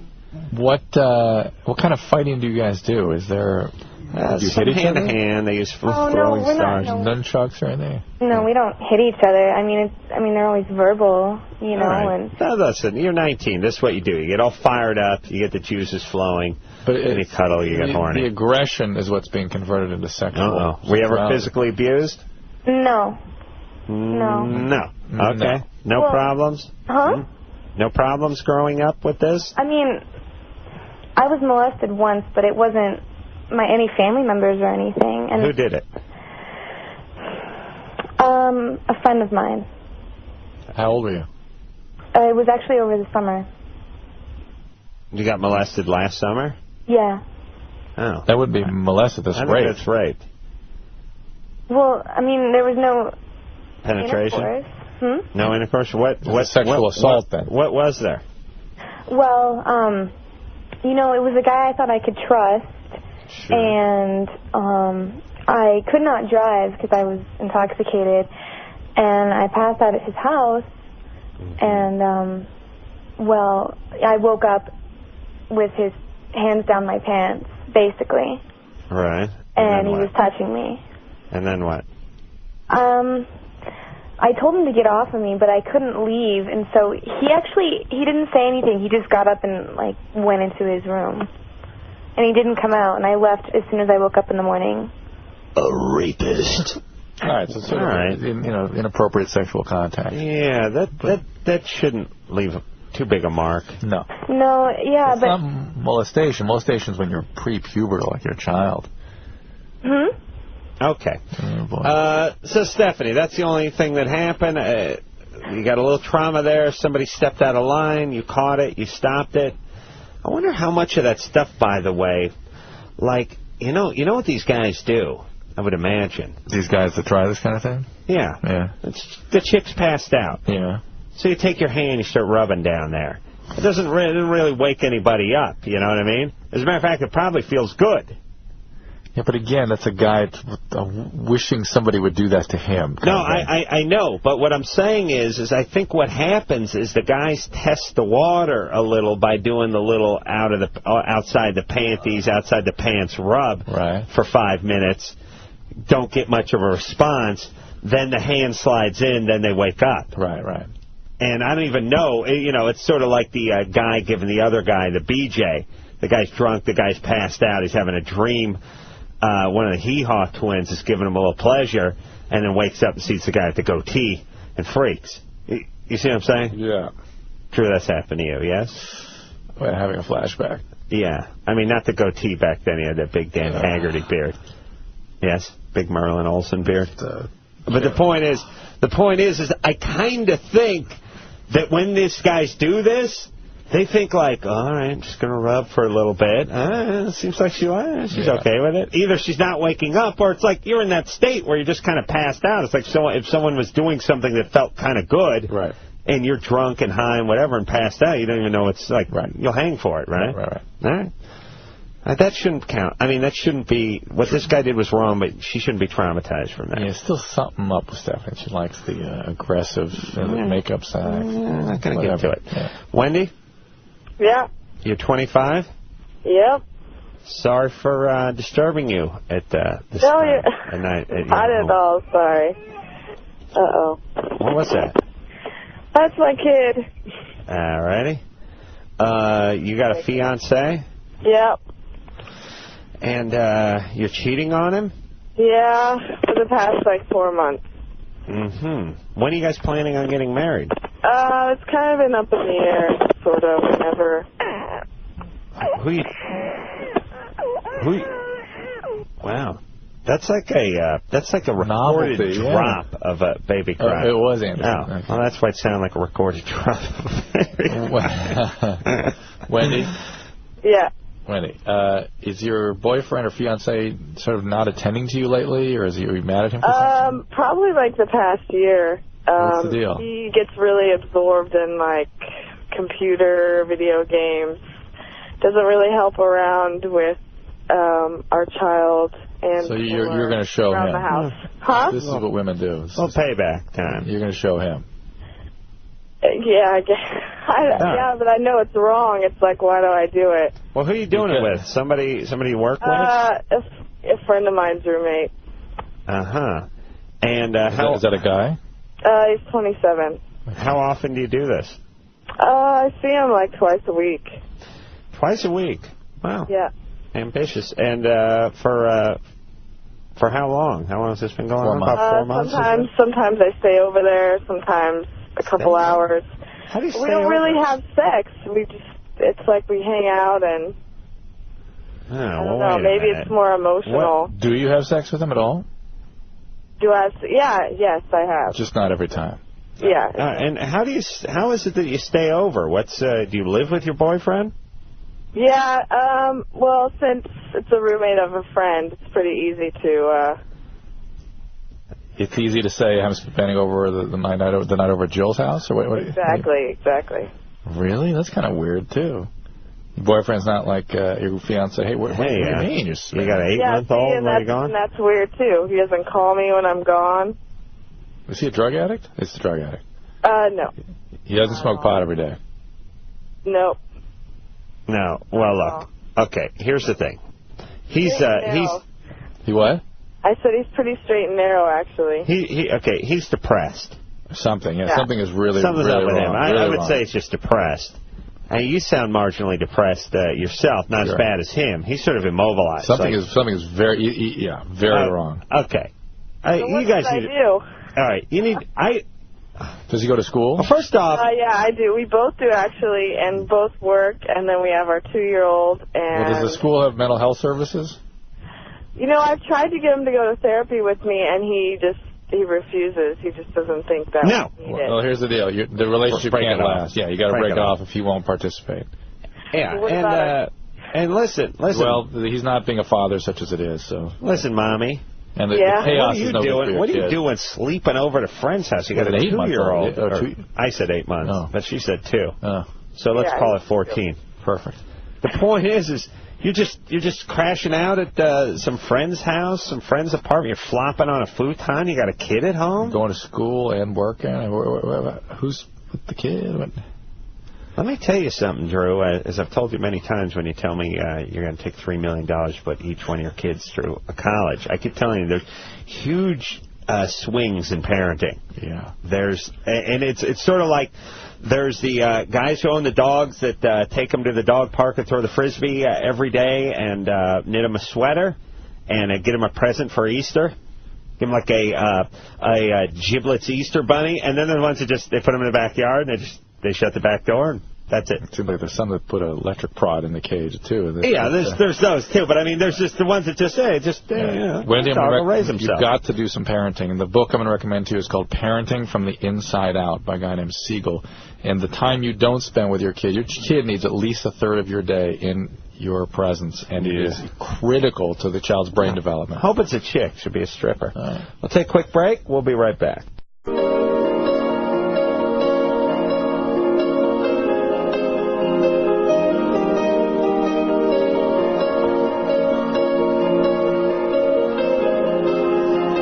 What kind of fighting do you guys do? Is there... you hit each other? Hand-to-hand. They use throwing stars. Nunchucks or anything? No, we don't hit each other. I mean, they're always verbal, you know. Right. And now, listen, you're 19. This is what you do. You get all fired up. You get the juices flowing. But you cuddle. You get horny. The aggression is what's being converted into sexual. Were you ever physically abused? No. No. Okay. No problems? Huh? No problems growing up with this? I mean, I was molested once, but it wasn't any family members or anything. And who did it? A friend of mine. How old were you? It was actually over the summer. You got molested last summer? Yeah. Oh. That would be molested. That's rape. That's rape. Well, I mean, there was no penetration. Intercourse. No intercourse. What sexual assault then? What was there? Well, you know, it was a guy I thought I could trust. Sure. And I could not drive because I was intoxicated, and I passed out at his house, and well, I woke up with his hands down my pants, basically. Right. and he was touching me. And then what? I told him to get off of me, but I couldn't leave, and so he didn't say anything. He just got up and, like, went into his room. And he didn't come out, and I left as soon as I woke up in the morning. A rapist. All right, so sort of, you know, inappropriate sexual contact. Yeah, that shouldn't leave too big a mark. No. No, yeah, it's not molestation. Molestation is when you're pre-pubertal, like you're a child. Hmm? Okay. Oh, so, Stephanie, that's the only thing that happened. You got a little trauma there. Somebody stepped out of line. You caught it. You stopped it. I wonder how much of that stuff, by the way, like, you know what these guys do, I would imagine. These guys that try this kind of thing? Yeah. Yeah. The chick's passed out. Yeah. So you take your hand and you start rubbing down there. It doesn't really wake anybody up, you know what I mean? As a matter of fact, it probably feels good. Yeah, but again, that's a guy wishing somebody would do that to him. No, I know, but what I'm saying is I think what happens is the guys test the water a little by doing the little outside the panties, outside the pants rub for 5 minutes. Don't get much of a response. Then the hand slides in, then they wake up. Right. And I don't even know, it's sort of like the guy giving the other guy the BJ. The guy's drunk, the guy's passed out, he's having a dream. One of the Hee-Haw twins is giving him a little pleasure, and then wakes up and sees the guy at the goatee and freaks. You see what I'm saying? Yeah. True, that's happened to you, yes? Well, having a flashback. Yeah. I mean, not the goatee back then. He had that big Dan Haggerty beard. Yes? Big Merlin Olsen beard. But the point is I kind of think that when these guys do this, they think like, all right, I'm just going to rub for a little bit. Seems like she's okay with it. Either she's not waking up, or it's like you're in that state where you're just kind of passed out. It's like if someone was doing something that felt kind of good, and you're drunk and high and whatever and passed out, you don't even know what it's like. You'll hang for it, right? Right. All right. That shouldn't count. I mean, that shouldn't be... What this guy did was wrong, but she shouldn't be traumatized from that. Yeah, still something up with Stephanie. She likes the aggressive makeup side. I'm not going to get into it. Yeah. Wendy? Yeah. You're 25? Yep. Sorry for disturbing you at this time at night. I didn't know. Sorry. Uh-oh. What was that? That's my kid. All righty. You got a fiancé? Yep. And you're cheating on him? Yeah, for the past, 4 months. Mm-hmm. When are you guys planning on getting married? It's kind of been up in the air, sort of, whenever. Wow. That's like a recorded novelty, drop of a baby cry. It was, Andy. Oh, okay. Well, that's why it sounded like a recorded drop of a baby cry. Wendy? Yeah. Wendy, is your boyfriend or fiance sort of not attending to you lately, or are you mad at him for something? Probably the past year. What's the deal? He gets really absorbed in computer, video games. Doesn't really help around with our child and so you're going to show around him. The house. Huh? This is what women do. Well, payback time. You're going to show him. Yeah, I guess. Yeah, but I know it's wrong. It's why do I do it? Well, who are you doing it with? Somebody you work with? A friend of mine's roommate. Uh-huh. And is that a guy? He's 27. How often do you do this? I see him twice a week. Twice a week? Wow. Yeah. Ambitious. And for how long? How long has this been going on? About 4 months? Sometimes I stay over there. Sometimes a couple hours. How do you stay We don't over? really have sex. It's we hang out and Oh, I don't know. Maybe it's more emotional. What? Do you have sex with him at all? Do I? Yeah. Yes, I have. Just not every time. Yeah. And how is it that you stay over? Do you live with your boyfriend? Yeah. Well, since it's a roommate of a friend, it's pretty easy to. It's easy to say I'm spending over the night over at Jill's house, or what? Exactly. Really? That's kind of weird too. Your boyfriend's not like your fiance. Hey, what do you mean? You got an 8-month-old? Where are you going? And that's weird too. He doesn't call me when I'm gone. Is he a drug addict? He's a drug addict. No. He doesn't smoke pot every day. Nope. No. Well, look. Okay. Here's the thing. He's He what? I said he's pretty straight and narrow, actually. Okay, he's depressed. Something, yeah. Something is really, Something's really up with him. wrong. I would say it's just depressed. You sound marginally depressed yourself, not as bad as him. He's sort of immobilized. Something is very, very wrong. Okay. So what should I do? All right, you need... Does he go to school? Well, first off... yeah, I do. We both do, actually, and both work, and then we have our 2-year-old, and... Well, does the school have mental health services? You know, I've tried to get him to go to therapy with me, and he refuses. He just doesn't think that we need it. Well, here's the deal. The relationship can't last. Yeah, you got to break it off if he won't participate. Yeah, and listen. Well, he's not being a father such as it is, so... Listen, Mommy. And the chaos is no good for your What are you kid. doing sleeping over at a friend's house? You got an 8-year-old. I said 8 months, but she said 2. So let's call it 14. Perfect. The point is you're just crashing out at some friend's house, some friend's apartment. You're flopping on a futon. You got a kid at home. Going to school and working. Who's with the kid? Let me tell you something, Drew. As I've told you many times, when you tell me you're going to take $3 million to put each one of your kids through a college, I keep telling you there's huge swings in parenting. Yeah. And it's sort of like there's the guys who own the dogs that take them to the dog park and throw the frisbee every day and knit them a sweater and get them a present for Easter. Give them like a giblets Easter bunny, and then there are the ones that they put them in the backyard and they shut the back door and that's it. It seems like there's some that put an electric prod in the cage too. Yeah, there's those too, but I mean there's just the ones that Wendy, will raise himself. You've got to do some parenting, and the book I'm going to recommend to you is called Parenting from the Inside Out by a guy named Siegel. And the time you don't spend with your kid needs at least a third of your day in your presence, and it is critical to the child's brain development. I hope it's a chick. Should be a stripper. We'll take a quick break. We'll be right back.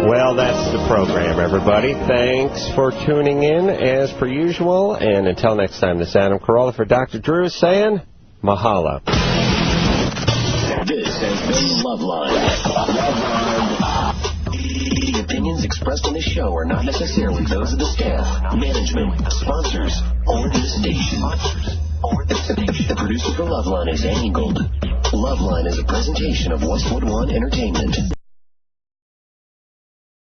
Well, that's the program, everybody. Thanks for tuning in, as per usual. And until next time, this is Adam Carolla for Dr. Drew saying mahalo. This has been Loveline. The opinions expressed on this show are not necessarily those of the staff, management, sponsors, or the station. The producer for Loveline is Angled. Loveline is a presentation of Westwood One Entertainment.